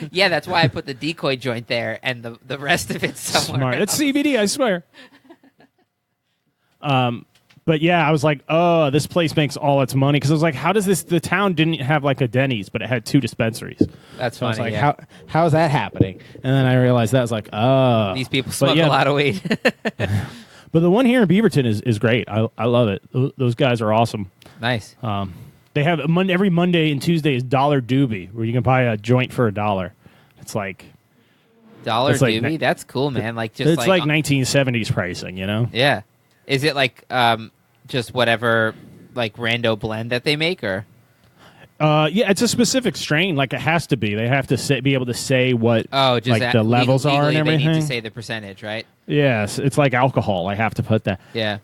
Yeah, that's why I put the decoy joint there and the rest of it somewhere. Smart. It's else. CBD, I swear. But yeah, I was like, oh, this place makes all its money. Because I was like, how does the town didn't have like a Denny's, but it had 2 dispensaries. That's So I was funny. like, yeah. how is that happening? And then I realized that I was like, oh. These people But smoke yeah, a lot of weed. But the one here in Beaverton is great. I love it. Those guys are awesome. Nice. They have every Monday and Tuesday is Dollar Doobie, where you can buy a joint for $1. It's like Dollar it's like doobie. ni- That's cool, man. Like just it's like 1970s pricing, you know? yeah. Is it like just whatever like rando blend that they make or? Yeah, it's a specific strain. Like it has to be. They have to be able to say what Oh, just like the levels are and legally everything. They need to say the percentage, right? Yes, it's like alcohol. I have to put that. Yeah.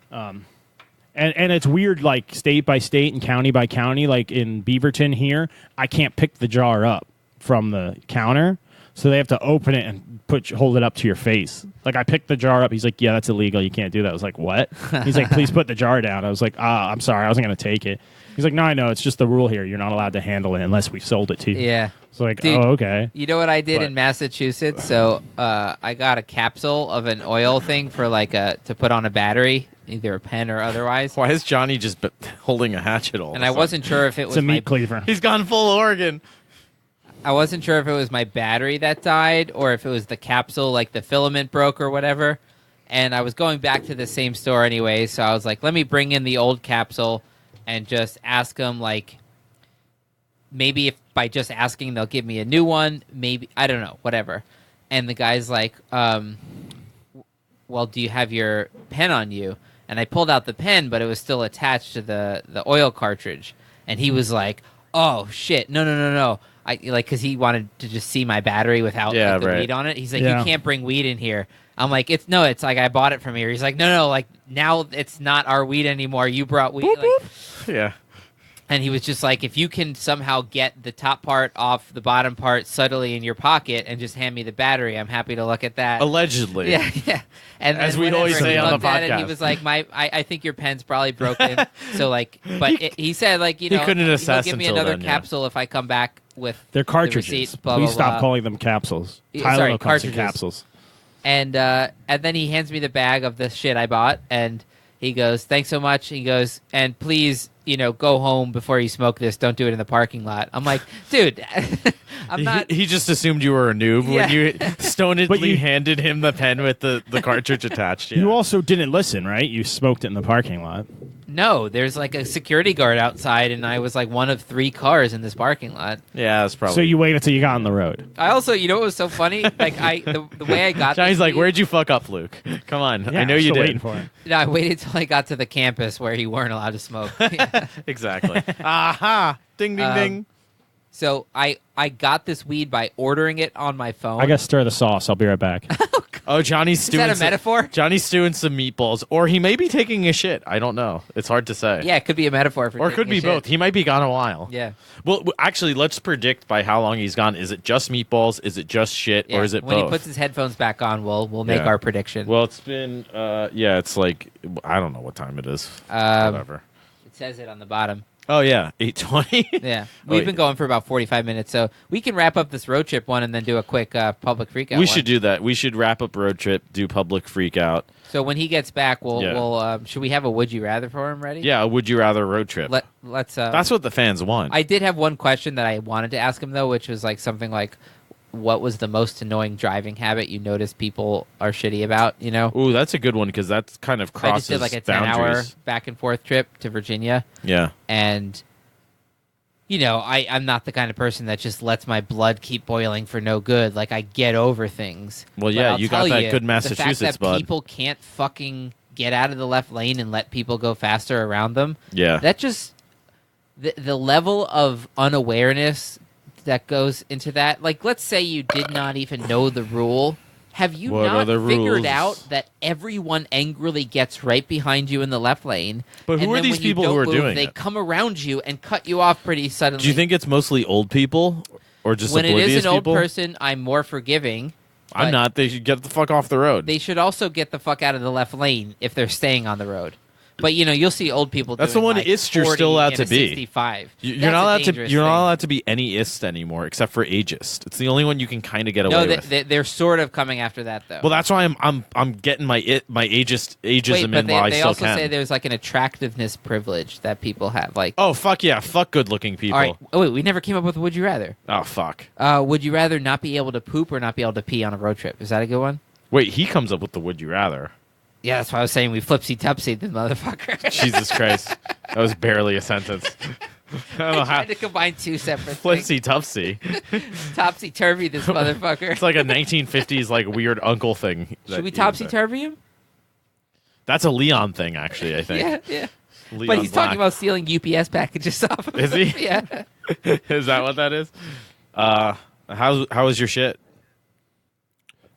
And it's weird, like state by state and county by county. Like in Beaverton here, I can't pick the jar up from the counter, so they have to open it and hold it up to your face. Like I picked the jar up. He's like, "Yeah, that's illegal. You can't do that." I was like, "What?" He's like, "Please put the jar down." I was like, I'm sorry. I wasn't going to take it." He's like, "No, I know. It's just the rule here. You're not allowed to handle it unless we sold it to you." Yeah. It's like, Dude, oh, okay. You know what I did But- in Massachusetts? So I got a capsule of an oil thing for to put on a battery, either a pen or otherwise. Why is Johnny just holding a hatchet all? And of I a sudden? wasn't sure if it It's was a meat cleaver. He's gone full Oregon. I wasn't sure if it was my battery that died or if it was the capsule, like the filament broke or whatever. And I was going back to the same store anyway, so I was like, let me bring in the old capsule and just ask them, like, maybe if by just asking they'll give me a new one, maybe, I don't know, whatever. And the guy's like, well, do you have your pen on you? And I pulled out the pen, but it was still attached to the oil cartridge. And he was like, oh, shit, no. Because he wanted to just see my battery without the weed on it. He's like, you can't bring weed in here. I'm like, it's like I bought it from here. He's like, no, like now it's not our weed anymore. You brought weed. Boop, Like, boop. Yeah. and he was just like, if you can somehow get the top part off the bottom part subtly in your pocket and just hand me the battery, I'm happy to look at that. Allegedly. Yeah. And As then we'd always whenever say he on the looked at it, he podcast. was like, I think your pen's probably broken. So like, but he said like, you He know, couldn't he'll assess give me until another then, yeah. capsule if I come back with They're the cartridges. receipt, blah, Please blah, stop blah. calling them capsules. Yeah, Tyler sorry, calls them cartridges. capsules. And then he hands me the bag of the shit I bought, and he goes, "Thanks so much." He goes, "And please, go home before you smoke this. Don't do it in the parking lot." I'm like, dude, I'm not. He just assumed you were a noob Yeah. when you stonedly But you- handed him the pen with the cartridge attached. Yeah. You also didn't listen, right? You smoked it in the parking lot. No, there's like a security guard outside, and I was like one of 3 cars in this parking lot. Yeah, that's probably. So you waited till you got on the road. I also, what was so funny? Like the way I got. Johnny's this like, weed- "Where'd you fuck up, Luke? Come on, Yeah, I know I'm you still did." waiting for it. No, I waited till I got to the campus where you weren't allowed to smoke. Exactly. Aha! Ding, ding, ding. So I got this weed by ordering it on my phone. I gotta stir the sauce. I'll be right back. Oh, Johnny's Is stewing. that a metaphor? Johnny's stewing some meatballs, or he may be taking a shit. I don't know. It's hard to say. Yeah, it could be a metaphor for. Or it could taking be a shit. both. He might be gone a while. Yeah. Well, actually, let's predict by how long he's gone. Is it just meatballs? Is it just shit? Yeah. Or is it when both? he puts his headphones back on, we'll make Yeah. our prediction. Well, it's been, it's like, I don't know what time it is. Um, Whatever. It says it on the bottom. Oh, yeah, 8:20. Yeah, Oh, we've yeah. been going for about 45 minutes, so we can wrap up this road trip one and then do a quick public freakout. We one. should do that. We should wrap up road trip, do public freak out. So when he gets back, Yeah. we'll should we have a would you rather for him ready? Yeah, would you rather road trip? Let's. That's what the fans want. I did have one question that I wanted to ask him though, which was like something like, what was the most annoying driving habit you noticed people are shitty about? Ooh, that's a good one because that kind of I crosses just did like a 10-hour boundaries. back and forth trip to Virginia, Yeah. and I'm not the kind of person that just lets my blood keep boiling for no good. Like I get over things. Well, But yeah, I'll you got tell that good Massachusetts the fact that bud. people can't fucking get out of the left lane and let people go faster around them. Yeah. That just the level of unawareness that goes into that. Like, let's say you did not even know the rule. Have you What not are the figured rules? out that everyone angrily gets right behind you in the left lane? But who and are then these when you people don't who are move, doing They it? come around you and cut you off pretty suddenly. Do you think it's mostly old people or just when it oblivious is an old people? person, I'm more forgiving. I'm but not. They should get the fuck off the road. They should also get the fuck out of the left lane if they're staying on the road. But you'll see old people. That's doing the one like ist you're 40 still allowed and to a be. 65. You're That's not a allowed to. dangerous You're not thing. allowed to be any ist anymore, except for ageist. It's the only one you can kind of get No, away with. they're sort of coming after that though. Well, that's why I'm getting my ageism Wait, in but while I they still also can. say there's like an attractiveness privilege that people have. Like, Oh fuck yeah, fuck good looking people. all right, oh, wait, we never came up with would you rather. Oh fuck. Would you rather not be able to poop or not be able to pee on a road trip? Is that a good one? Wait, he comes up with the would you rather. Yeah, that's why I was saying we flipsy tupsy the motherfucker. Jesus Christ, that was barely a sentence. I don't know I how. tried to combine two separate things. Flipsy tupsy. Topsy turvy, this motherfucker. It's like a 1950s like weird uncle thing. that Should we he topsy was- turvy him? That's a Leon thing, actually. I think. Yeah. But he's talking about stealing UPS packages off of Is he? Yeah. Is that what that is? How was your shit?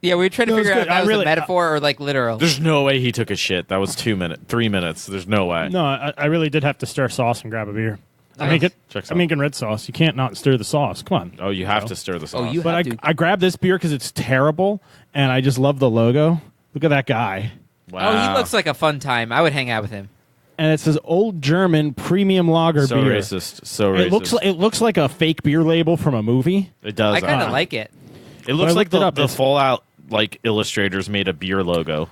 Yeah, we were trying to No, it's figure out good. if that I was really- a metaphor or like literal. There's no way he took a shit. That was 3 minutes. There's no way. No, I really did have to stir sauce and grab a beer. Checks I'm out. making red sauce. You can't not stir the sauce. Come on. Oh, you have to stir the sauce. you But have to. I grabbed this beer because it's terrible, and I just love the logo. Look at that guy. Wow. Oh, he looks like a fun time. I would hang out with him. And it says Old German Premium Lager so beer. racist. So racist. It looks like a fake beer label from a movie. It does. I kind of uh, like it. It looks I like looked it the, up. the Fallout like illustrators made a beer logo.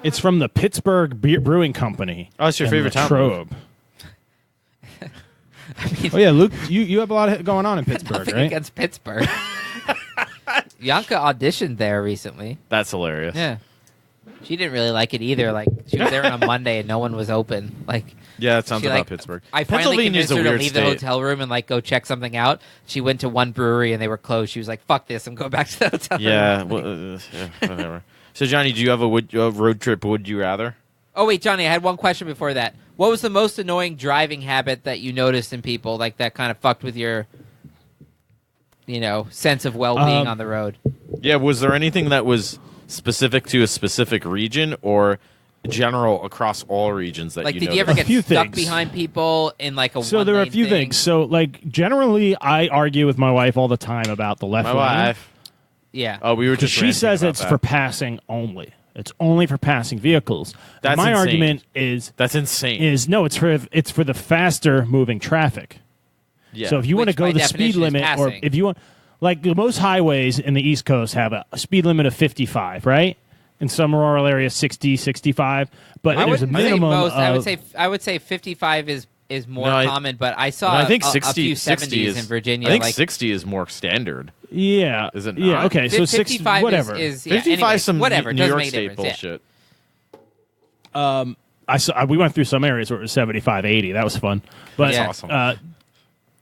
It's from the Pittsburgh Brewing Company. Oh, it's your in favorite town. Latrobe. Oh yeah, Luke, you have a lot going on in Pittsburgh, Nothing right? against Pittsburgh. Bianca auditioned there recently. That's hilarious. Yeah. She didn't really like it either. Like, she was there on a Monday and no one was open. Like, Yeah, it sounds she, about like, Pittsburgh. I finally Pennsylvania's convinced a her to weird leave the state. hotel room and like go check something out. She went to one brewery and they were closed. She was like, "Fuck this! I'm going back to the hotel Yeah, room." well, yeah, whatever. So, Johnny, do you have a road trip? Would you rather? Oh wait, Johnny, I had one question before that. What was the most annoying driving habit that you noticed in people, like that kind of fucked with your, sense of well-being on the road? Yeah, was there anything that was specific to a specific region or general across all regions that Like, you did you ever A get few stuck things. behind people in like a So there are a one-lane few thing? things. So like generally, I argue with my wife all the time about the left My lane wife. Yeah. Oh, we were because just she ranting says about it's that. for passing only. It's only for passing vehicles. That's my insane. argument is That's insane. no, it's for the faster moving traffic. Yeah. So if you want to Which by go the speed definition is limit, or passing. if you want, like the most highways in the East Coast have a speed limit of 55, right? In some rural areas, 60, 65. But I there's a wouldn't say minimum most. of. I would say 55 is more No, I- common, but I saw No, I think a 60, few 60 70s is in Virginia. I think like 60 is more standard. Yeah. Is it Yeah. not? Okay. So 55 whatever. is 55 anyway, is some whatever. New doesn't York make a State difference. Yeah. bullshit. We went through some areas where it was 75, 80. That was fun. But Yeah. Awesome.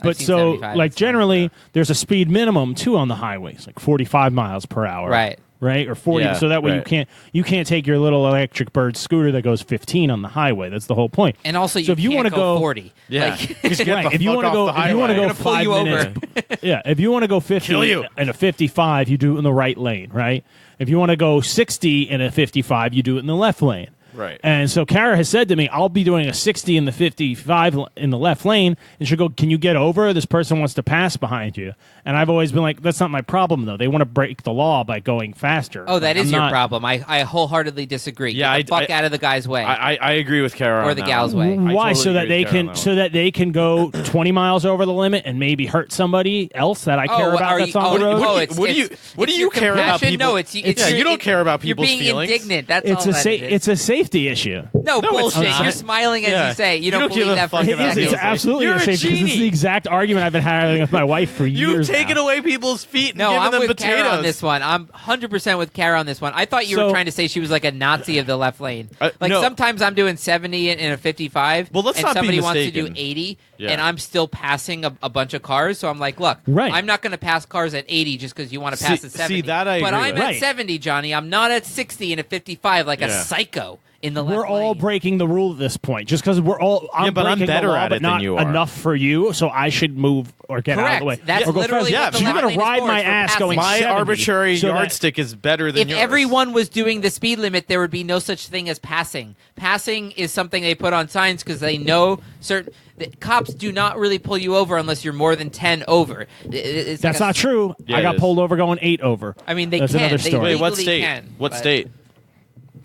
but seen so 75, like it's fine, generally there's a speed minimum too on the highways, like 45 miles per hour. Right. Right, or 40, Yeah, so that way right. you can't take your little electric bird scooter that goes 15 on the highway. That's the whole point. And also, So if you can't wanna go- 40. Yeah. Like, Just get Right, the if you fuck want to off go, the if you want to highway. go pull 5 you over. minutes, yeah. If you want to go 50 Kill you. in a 55, you do it in the right lane, right? If you want to go 60 in a 55, you do it in the left lane. Right. And so Kara has said to me, I'll be doing a 60 in the 55 in the left lane. And she'll go, can you get over? This person wants to pass behind you. And I've always been like, that's not my problem, though. They want to break the law by going faster. oh, that I'm is your not- problem. I wholeheartedly disagree. Yeah, Get the fuck out of the guy's way. I agree with Kara Or on the that gal's one. way. I Why? totally So that agree they with Kara on can that so one. that they can go 20 miles over the limit and maybe hurt somebody else that I care Oh, about are that's you- on the oh, road. oh, What do you- it's- what do it's you your care about compassion? people- No, it's Yeah, you don't care about people's You're being feelings. indignant. That's It's all a that it is. it's a safety issue. No, bullshit. not. You're smiling as Yeah. you say. You You don't don't give believe a that for fuck a It about is. second. It's feels like- absolutely You're a a safety because this is genie. the exact argument I've been having with my wife for You've years. taken now. away people's feet and No, given I'm them with potatoes. Kara on this one. I'm 100% with Kara on this one. I thought you were So- trying to say she was like a Nazi of the left lane. Like no. sometimes I'm doing 70 in a 55, Well, let's and not be somebody wants to mistaken. do 80, Yeah. and I'm still passing a bunch of cars. So I'm like, look, Right. I'm not going to pass cars at 80 just because you want to pass See- at 70. see, that I but agree I'm with. at Right. 70, Johnny. I'm not at 60 in a 55 like a Yeah. psycho in the left We're all lane. breaking the rule at this point, just because we're all. I'm but I'm breaking better the law, at but it than not you are. enough for you, so I should move or get out of Correct. the way. That's or go literally faster. what what the Yeah, You're left gonna lane is ride for, my is for ass passing. going My 70, arbitrary so that- yardstick is better than If yours. everyone was doing the speed limit, there would be no such thing as passing. Passing is something they put on signs because they know certain the cops do not really pull you over unless you're more than 10 over. It's That's like not true. Yeah, I it got is. pulled over going 8 over. I mean, they That's can. another They story. Wait, what legally state? can, What but- state?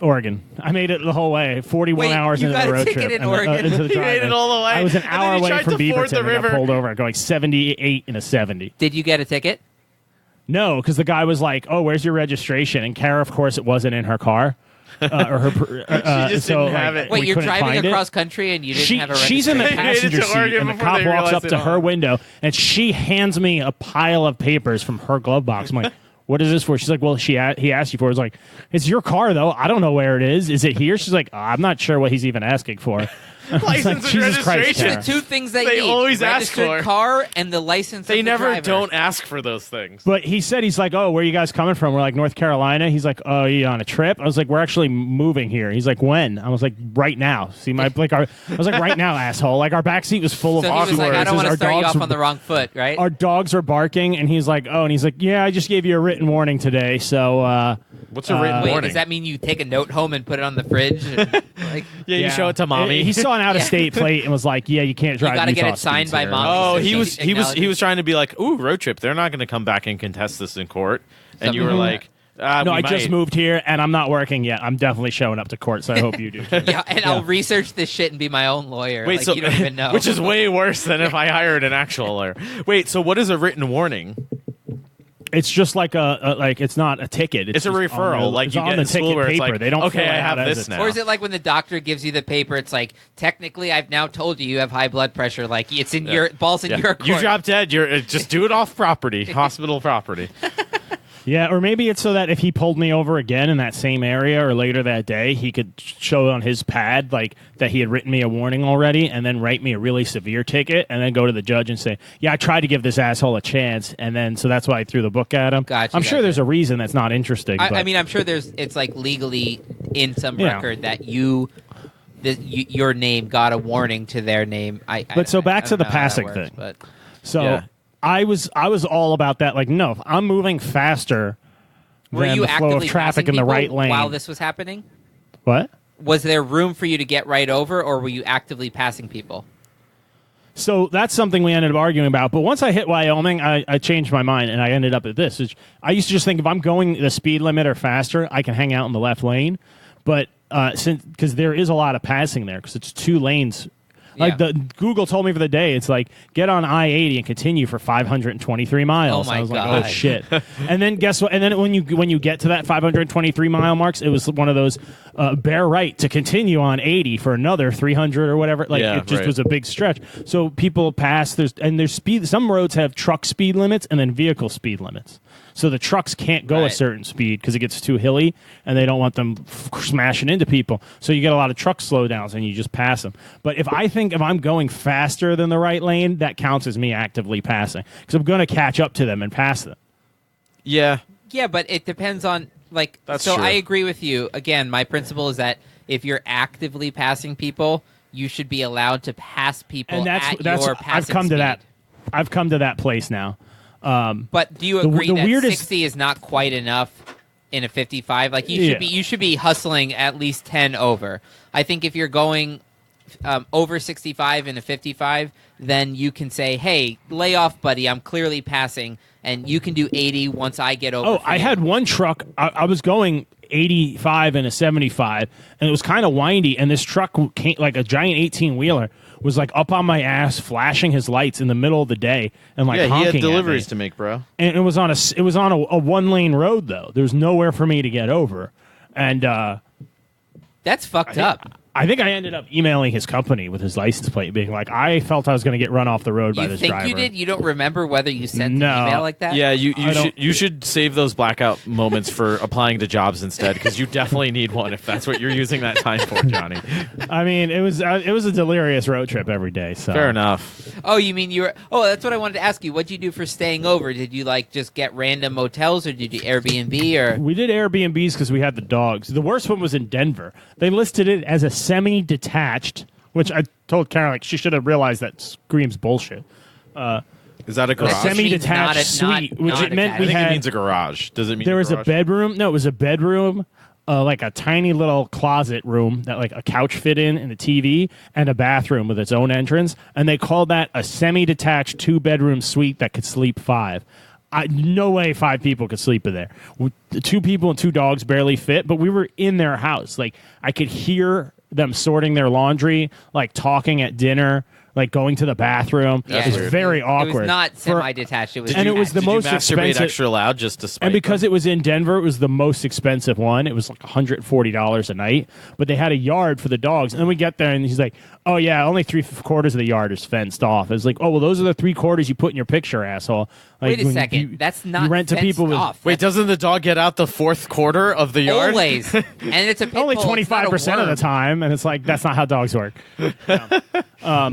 Oregon. I made it the whole way. 41 Wait, hours you into got the a road ticket trip. in and, Oregon? into the You made drive-in. it all the way. I was an And then hour you away tried from to ford Beaverton the and got river. pulled over going 78 in a 70. Did you get a ticket? No, because the guy was like, "Oh, where's your registration?" And Kara, of course, it wasn't in her car. Or her, She just so, didn't have like, it. Wait, we you're couldn't driving find it. across country and you didn't have a registration? She's in the They made it to passenger seat, Oregon and the before cop they walks realized up it to all. her window, and she hands me a pile of papers from her glove box. I'm like, "What is this for?" She's like, "Well, he asked you for it." It's like, "It's your car, though. I don't know where it is. Is it here?" She's like, "I'm not sure what he's even asking for." License and Jesus Christ, registration. Tara. The two things that They you need, always ask registered for. car and the license. They of the never driver. don't ask for those things. But he said, he's like, oh, where are you guys coming from? We're like, North Carolina. He's like, oh, you on a trip? I was like, we're actually moving here. He's like, when? I was like, right now. See, I was like, right now, asshole. Like, our backseat was full of So he awkward was like, I don't want to Our start you dogs off on the wrong foot, right? Our dogs are barking, and he's like, oh, and he's like, yeah, I just gave you a written warning today, so What's a written Wait, warning? does that mean you take a note home and put it on the fridge? And, like, yeah, you show it to mommy. He saw an out-of-state plate and was like, yeah, you can't drive. you got to get Utah it signed speeds by here. mom. Oh, so he she was acknowledges. trying to be like, ooh, road trip. They're not going to come back and contest this in court. And you were Something like, No, we I just might. moved here, and I'm not working yet. I'm definitely showing up to court, so I hope you do. too. Yeah, and I'll research this shit and be my own lawyer. Wait, like, so you don't even know. which is way worse than if I hired an actual lawyer. Wait, so what is a written warning? It's just like it's not a ticket. It's a just referral, on the- like it's you on get the in school ticket where it's paper. like, They don't okay, fill it I have out as this a- now. Or is it like when the doctor gives you the paper? It's like, technically, I've now told you have high blood pressure. Like, it's in your balls in Yeah. your court. You drop dead. You're just do it off property, hospital property. Yeah, or maybe it's so that if he pulled me over again in that same area or later that day, he could show on his pad like that he had written me a warning already, and then write me a really severe ticket, and then go to the judge and say, "Yeah, I tried to give this asshole a chance," and then so that's why I threw the book at him. Gotcha, I'm sure gotcha. there's a reason that's not interesting. I but mean, I'm sure it's like legally in some Yeah. record that your name got a warning to their name. But so back I to don't the know how that passing works, thing. But so Yeah. I was all about that. Like, no, if I'm moving faster were than you the flow actively of traffic passing in the people right lane. while this was happening? What? Was there room for you to get right over, or were you actively passing people? So that's something we ended up arguing about. But once I hit Wyoming, I changed my mind, and I ended up at this. I used to just think if I'm going the speed limit or faster, I can hang out in the left lane. But because there is a lot of passing there, because it's 2 lanes. Like Yeah. Google told me for the day, it's like get on I-80 and continue for 523 miles. Oh my I was like, God. oh shit! And then guess what? And then when you get to that 523 mile marks, it was one of those bare right to continue on 80 for another 300 or whatever. Like Yeah, it just right. was a big stretch. So people pass. There's speed. Some roads have truck speed limits and then vehicle speed limits. So the trucks can't go a Right. certain speed because it gets too hilly, and they don't want them smashing into people. So you get a lot of truck slowdowns, and you just pass them. But if I'm going faster than the right lane, that counts as me actively passing because I'm going to catch up to them and pass them. Yeah. Yeah, but it depends on like. That's so true. I agree with you. Again, my principle is that if you're actively passing people, you should be allowed to pass people And at that's your I've passing come to speed. that. I've come to that place now. But do you The- agree the that weirdest- 60 is not quite enough in a 55? Like you should be hustling at least 10 over. I think if you're going over 65 in a 55, then you can say, "Hey, lay off, buddy. I'm clearly passing, and you can do 80 once I get over." Oh, for I you." had one truck. I was going 85 and a 75, and it was kind of windy. And this truck came, like a giant 18-wheeler, was like up on my ass, flashing his lights in the middle of the day, and like Yeah, he honking had at deliveries me. to make, bro. And it was on a 1-lane road though. There was nowhere for me to get over, and That's fucked up. I think I ended up emailing his company with his license plate, being like, I felt I was going to get run off the road by You this think driver. you did? You don't remember whether you sent No. an email like that? Yeah, I don't- you should save those blackout moments for applying to jobs instead, because you definitely need one if that's what you're using that time for, Johnny. I mean, it was a delirious road trip every day. So Fair enough. Oh, you mean you were? Oh, that's what I wanted to ask you. What'd you do for staying over? Did you like just get random motels, or did you Airbnb, or? We did Airbnbs because we had the dogs. The worst one was in Denver. They listed it as a semi-detached, which I told Karen, like, she should have realized that screams bullshit. Is that a garage? Semi- Semi-detached not suite, which not it meant I we think it had. means a garage. Does it mean There was a garage? bedroom. No, it was a bedroom, like a tiny little closet room that like a couch fit in, and a TV, and a bathroom with its own entrance. And they called that a semi-detached 2-bedroom suite that could sleep 5. No way 5 people could sleep in there. 2 people and 2 dogs barely fit, but we were in their house. Like, I could hear them sorting their laundry, like talking at dinner. like going to the bathroom. Yeah, It was very awkward. It was not For- semi-detached. It was And it was the Did most you masturbate expensive. extra loud just to spite And because them? it was in Denver, it was the most expensive one. It was like $140 a night. But they had a yard for the dogs. And then we get there, and he's like, "Oh yeah, only 3/4 of the yard is fenced off." It's like, "Oh well, those are the 3/4 you put in your picture, asshole." Like, Wait a when second. That's not you rent to fenced people with off. Wait, doesn't the dog get out the 4/4 of the yard? Always. And it's a pit only bull, it's not a 25% of the worm. time, and it's like that's not how dogs work.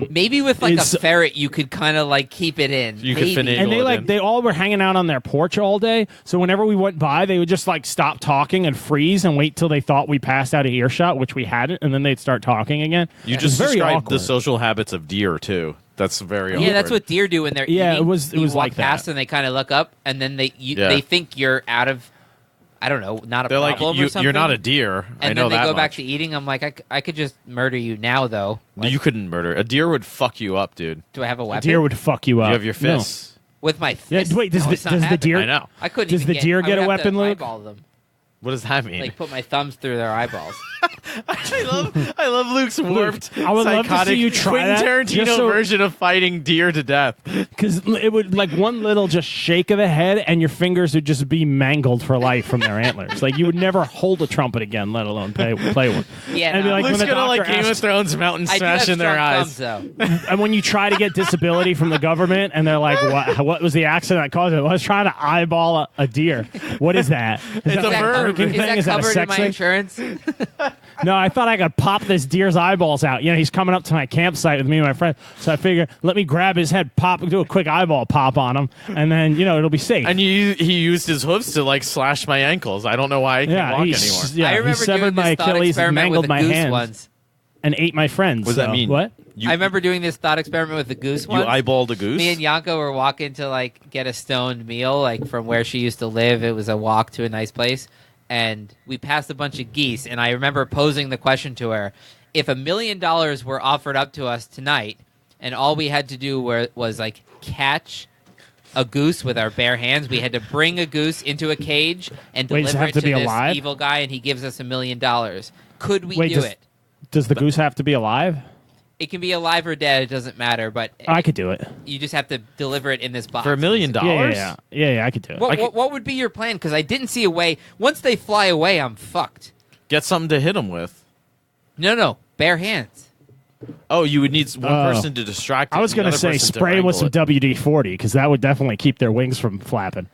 Maybe with like a It's- ferret, you could kind of like keep it in. You could Maybe. finagle And it in. they all were hanging out on their porch all day. So whenever we went by, they would just like stop talking and freeze and wait till they thought we passed out of earshot, which we hadn't, and then they'd start talking again. You It was just very described awkward. the social habits of deer too. That's very awkward. Yeah, that's what deer do when they're Yeah, eating. it was You walk like that. past and they kind of look up, and then Yeah. they think you're out of, I don't know, not a They're like, problem or something. you're not a deer. And I know then they that go back much. to eating. I'm like, I could just murder you now, though. Like, You couldn't murder. A deer would fuck you up, dude. do I have a weapon? Deer would fuck you up. You have your No. fists. With my Yeah, fist? wait, does No, the- it's not does the happening. deer- I know. I couldn't Does even the deer I get would a have weapon, to Luke? eyeball them. What does that mean? Like, put my thumbs through their eyeballs. I love Luke's warped, I would love to see psychotic you try Quentin that, Tarantino just so- version of fighting deer to death. Because it would like one little just shake of the head, and your fingers would just be mangled for life from their antlers. Like you would never hold a trumpet again, let alone play one. Yeah, And be no. like, Luke's when the gonna like doctor Game of asks- Thrones mountain I do smash have in their strong eyes. thumbs, though. And when you try to get disability from the government, and they're like, "What was the accident that caused it?" Well, I was trying to eyeball a deer. What is that? Is It's that a like verb. Burger King Is thing? that Is that a covered in sex my thing? insurance? No, I thought I could pop this deer's eyeballs out. You know, he's coming up to my campsite with me and my friend. So I figure, let me grab his head, do a quick eyeball pop on him, and then, it'll be safe. And he used his hooves to like slash my ankles. I don't know why I can't walk anymore. Yeah, I he remember severed doing my this thought Achilles, experiment mangled with my a goose hands, once. and ate my friends. What does that So- mean? What? You, I remember doing this thought experiment with the goose you once. eyeballed a goose? Me and Yanko were walking to like get a stoned meal, like from where she used to live. It was a walk to a nice place, and we passed a bunch of geese. And I remember posing the question to her: if $1 million were offered up to us tonight, and all we had to do was like catch a goose with our bare hands, we had to bring a goose into a cage and Wait, does it deliver have it to to be this alive? evil guy, and he gives us $1 million. Could we Wait, do does- it? Does the goose have to be alive? It can be alive or dead. It doesn't matter, but I could do it. you just have to deliver it in this box. For $1 million? Yeah, I could do it. What would be your plan? Because I didn't see a way. Once they fly away, I'm fucked. Get something to hit them with. No, bare hands. Oh, you would need one Oh. person to distract it I was and the going to other say person to spray 'em with wrangle some it. WD-40 because that would definitely keep their wings from flapping.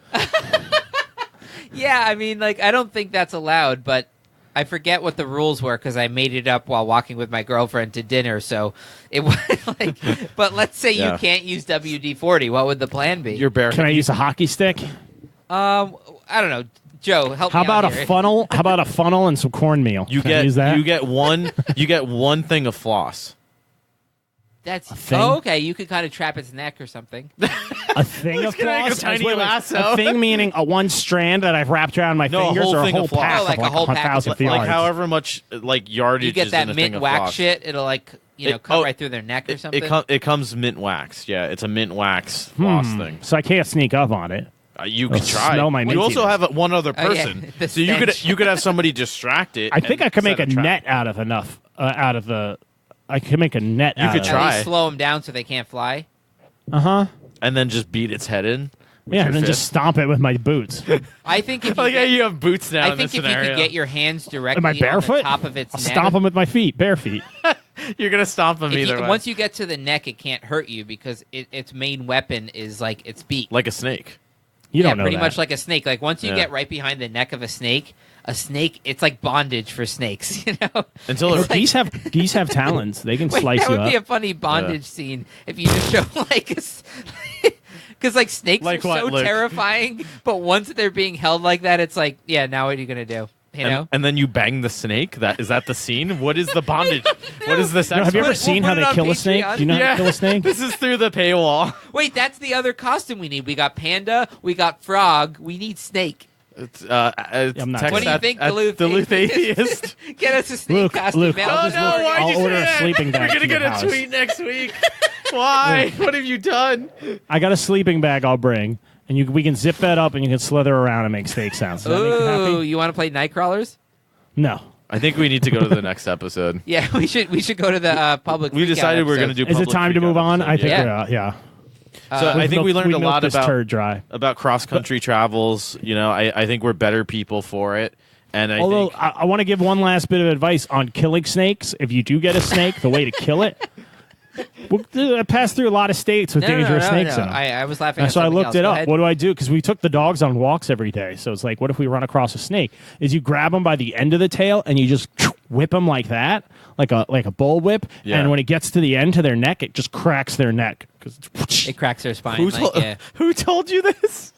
Yeah, I mean, like, I don't think that's allowed, but I forget what the rules were because I made it up while walking with my girlfriend to dinner. So it was like, but let's say Yeah. you can't use WD-40. What would the plan be? Your bare. Can I use a hockey stick? I don't know. Joe, help How me about out a here. funnel? How about a funnel and some cornmeal? You Can I get use that? you get one thing of floss. That's thing? oh, okay. You could kind of trap its neck or something. a thing of gonna make a floss. tiny Wait, lasso. A thing meaning a one strand that I've wrapped around my No, a fingers, whole or a thing of whole floss. pack Oh, like of a whole package 1,000 of yards. Like however much like yardage You get is that in a thing mint of wax floss. shit. It'll like It- cut oh, right through their neck or something. It comes mint wax. Yeah, it's a mint wax floss thing. So I can't sneak up on it. You could It'll try. smell my You also mintiness. have one other Oh, yeah, person, the so you stench. could have somebody distract it. I think and I could make set a trap. net out of enough. Out of the, I could make a net. You out could of try. At least slow them down so they can't fly. and then just beat its head in. with Yeah, your and then fist. just stomp it with my boots. I think if you, Like, yeah, get, you have boots now. I in this think if you scenario. could get your hands directly Am I on barefoot? the top of its I'll neck. stomp them with my feet, bare feet. You're gonna stomp them If either you, way. once you get to the neck, it can't hurt you because its main weapon is like its beak. like a snake. You yeah, don't know pretty that. much like a snake. Like once you Yeah. get right behind the neck of a snake, it's like bondage for snakes. You know, Until It's it- Geese have talons. They can Wait, slice that you would be a up. funny bondage scene if you just show like a. Because like snakes Like are what, so Luke? terrifying, but once they're being held like that, it's like, yeah, now what are you gonna do? You know? and then you bang the snake. Is that the scene? What is the bondage? What is this? No, have you ever We'll seen put how it they on kill a snake? Patreon. Do you know how Yeah. to kill a snake? This is through the paywall. Wait, that's the other costume we need. We got panda, we got frog, we need snake. It's, I'm not text What What do you at- think, at Duluth? Duluth Atheist. Get us a snake Luke, costume. Luke, man. I'll Oh just no! look- Why'd I'll you say order a that? sleeping bag We're gonna to get your a house. tweet next week. Why? What have you done? I got a sleeping bag I'll bring, and we can zip that up, and you can slither around and make steak sounds. Does that make you Ooh, happy? you want to play Nightcrawlers? No. I think we need to go to the next episode. Yeah, we should go to the public. We decided we're going to do. Is it time to move on? I think. Yeah. So I think we learned a lot this turd dry. about cross country travels. You know, I think we're better people for it. And Although I want to give one last bit of advice on killing snakes. If you do get a snake, the way to kill it. I passed through a lot of states with dangerous snakes in them. I was laughing at so I something looked else. it Go up. ahead. What do I do? Because we took the dogs on walks every day. So it's like, what if we run across a snake? Is you grab them by the end of the tail and you just whip them like that, like a bull whip. Yeah. And when it gets to the end, to their neck, it just cracks their neck. It cracks their spine. Who told you this?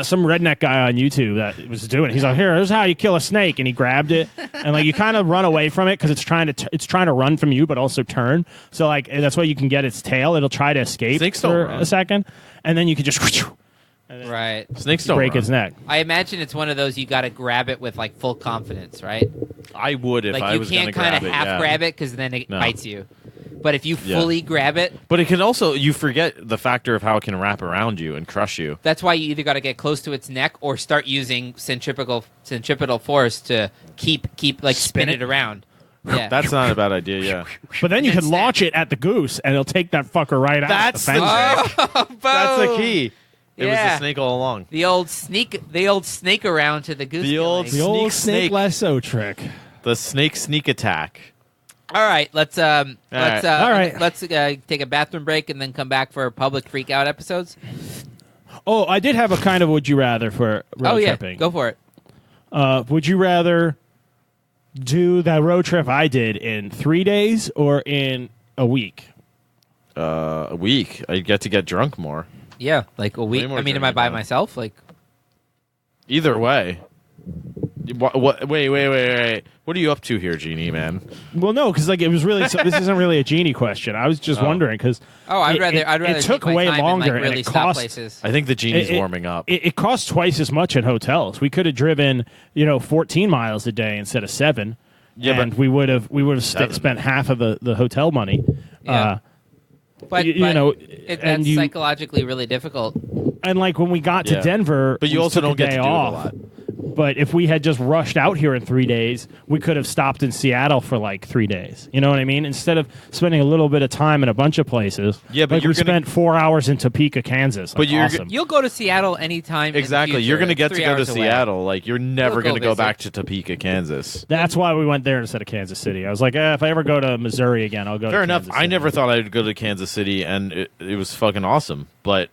Some redneck guy on YouTube that was doing it. He's like, here's how you kill a snake, and he grabbed it, and like you kind of run away from it because it's trying to run from you, but also turn. So like that's why you can get its tail. It'll try to escape Snakes don't for run. a second, and then you can just Right. Snakes don't break run. its neck. I imagine it's one of those you got to grab it with like full confidence, right? I would if Like I you was going to can't kind grab of it. half yeah. grab it because then it No. bites you. But if you Yeah. fully grab it, But it can also, you forget the factor of how it can wrap around you and crush you. that's why you either got to get close to its neck or start using centripetal force to keep like spin it around. Yeah. That's not a bad idea, yeah. But then you Then can launch it at the goose, and it'll take that fucker right out. That's the the fence. Boom! That's the key. It was Yeah. the snake all along. The old snake around to the goose. The old killing. The old Snake. snake lasso trick. The snake sneak attack. All right, let's All right. take a bathroom break and then come back for public freak out episodes. Oh, I did have a kind of would you rather for road tripping. Go for it. Would you rather do that road trip I did in 3 days or in a week? A week. I get to get drunk more. Yeah, like a week. more I mean, am during I by the month. myself? Like, Either way. What? Wait. What are you up to here, Genie, man? Well, no, because like it was really this isn't really a genie question. I was just wondering because I'd rather it took take my way time longer and, like, really and it stop cost. places. I think the Genie's It- warming up. It cost twice as much in hotels. We could have driven 14 miles a day instead of 7. Yeah, and but we would have 7. spent half of the hotel money. Yeah. But you know, that's and you- psychologically really difficult. And like when we got to Yeah. Denver, But you we also took don't get day to do it a off. lot. But if we had just rushed out here in 3 days, we could have stopped in Seattle for like 3 days. You know what I mean? Instead of spending a little bit of time in a bunch of places. Yeah, but like you're we gonna- spent 4 hours in Topeka, Kansas. Like, But you're awesome. You'll go to Seattle anytime. in the Exactly. future. You're going to get It's to 3 go to hours away. Seattle. Like, you're never You'll going to go go visit. back to Topeka, Kansas. That's why we went there instead of Kansas City. I was like, if I ever go to Missouri again, I'll go Fair to enough. Kansas I City. never thought I'd go to Kansas City, and it was fucking awesome. But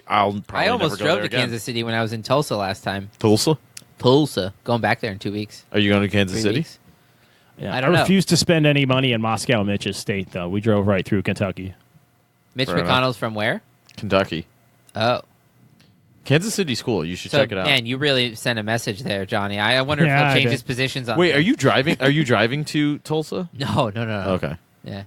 I'll probably I almost never go drove there to again. Kansas City when I was in Tulsa last time. Tulsa? Tulsa. Going back there in 2 weeks. Are you going to Kansas 3 City? weeks. Yeah. I don't know. refused to spend any money in Moscow Mitch's state, though. We drove right through Kentucky. Mitch Fair enough. McConnell's from where? Kentucky. Oh. Kansas City's cool. You should So, check it out. man, you really sent a message there, Johnny. I wonder Yeah, if he'll I change did. his positions on Wait, things. are you driving? Are you driving to Tulsa? No. Okay. Yeah.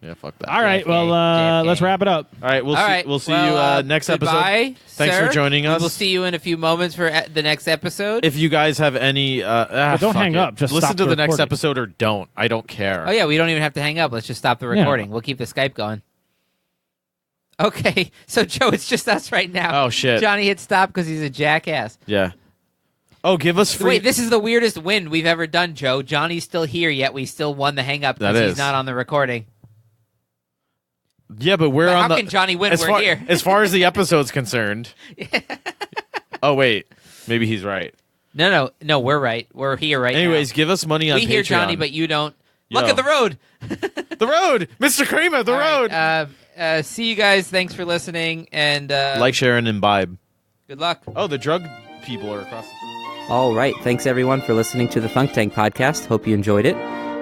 Yeah, fuck that. All right, JFK, well, JFK. let's wrap it up. All right, we'll All see. right. We'll see well, you next episode. goodbye, Thanks sir. for joining us. We'll see you in a few moments for the next episode. If you guys have any, don't fuck hang it. up, just listen stop to the the next recording. episode or don't. I don't care. Oh yeah, we don't even have to hang up. Let's just stop the Yeah. recording. We'll keep the Skype going. Okay, so Joe, it's just us right now. Oh shit. Johnny hit stop because he's a jackass. Yeah. Oh, give us free. Wait, this is the weirdest win we've ever done, Joe. Johnny's still here, yet we still won the hang up That because he's is. not on the recording. Yeah, but we're But on how the. can Johnny win? as We're far, here. as far as the episode's concerned. Oh wait, maybe he's right. No, we're right. We're here right Anyways, now. give us money on We hear Patreon. Johnny, but you don't. Yo. Look at the road. The road, Mr. Kramer, the All road. right, see you guys. Thanks for listening, and Like, share, and imbibe. good luck. Oh, the drug people are across the street. All right. Thanks, everyone, for listening to the Thunk Tank podcast. Hope you enjoyed it.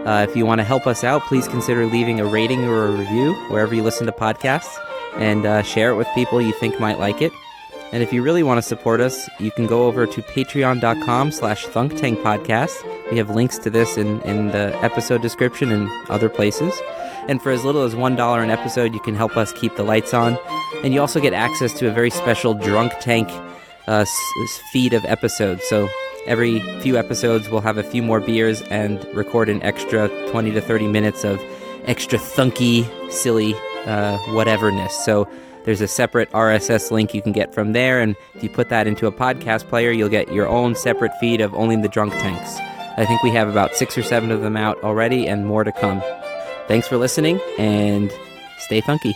If you want to help us out, please consider leaving a rating or a review wherever you listen to podcasts, and share it with people you think might like it. And if you really want to support us, you can go over to patreon.com/ThunkTankPodcast. We have links to this in the episode description and other places. And for as little as $1 an episode, you can help us keep the lights on. And you also get access to a very special Drunk Tank feed of episodes. So every few episodes, we'll have a few more beers and record an extra 20 to 30 minutes of extra thunky, silly whateverness. So there's a separate RSS link you can get from there, and if you put that into a podcast player, you'll get your own separate feed of only the Drunk Tanks. I think we have about 6 or 7 of them out already and more to come. Thanks for listening, and stay funky.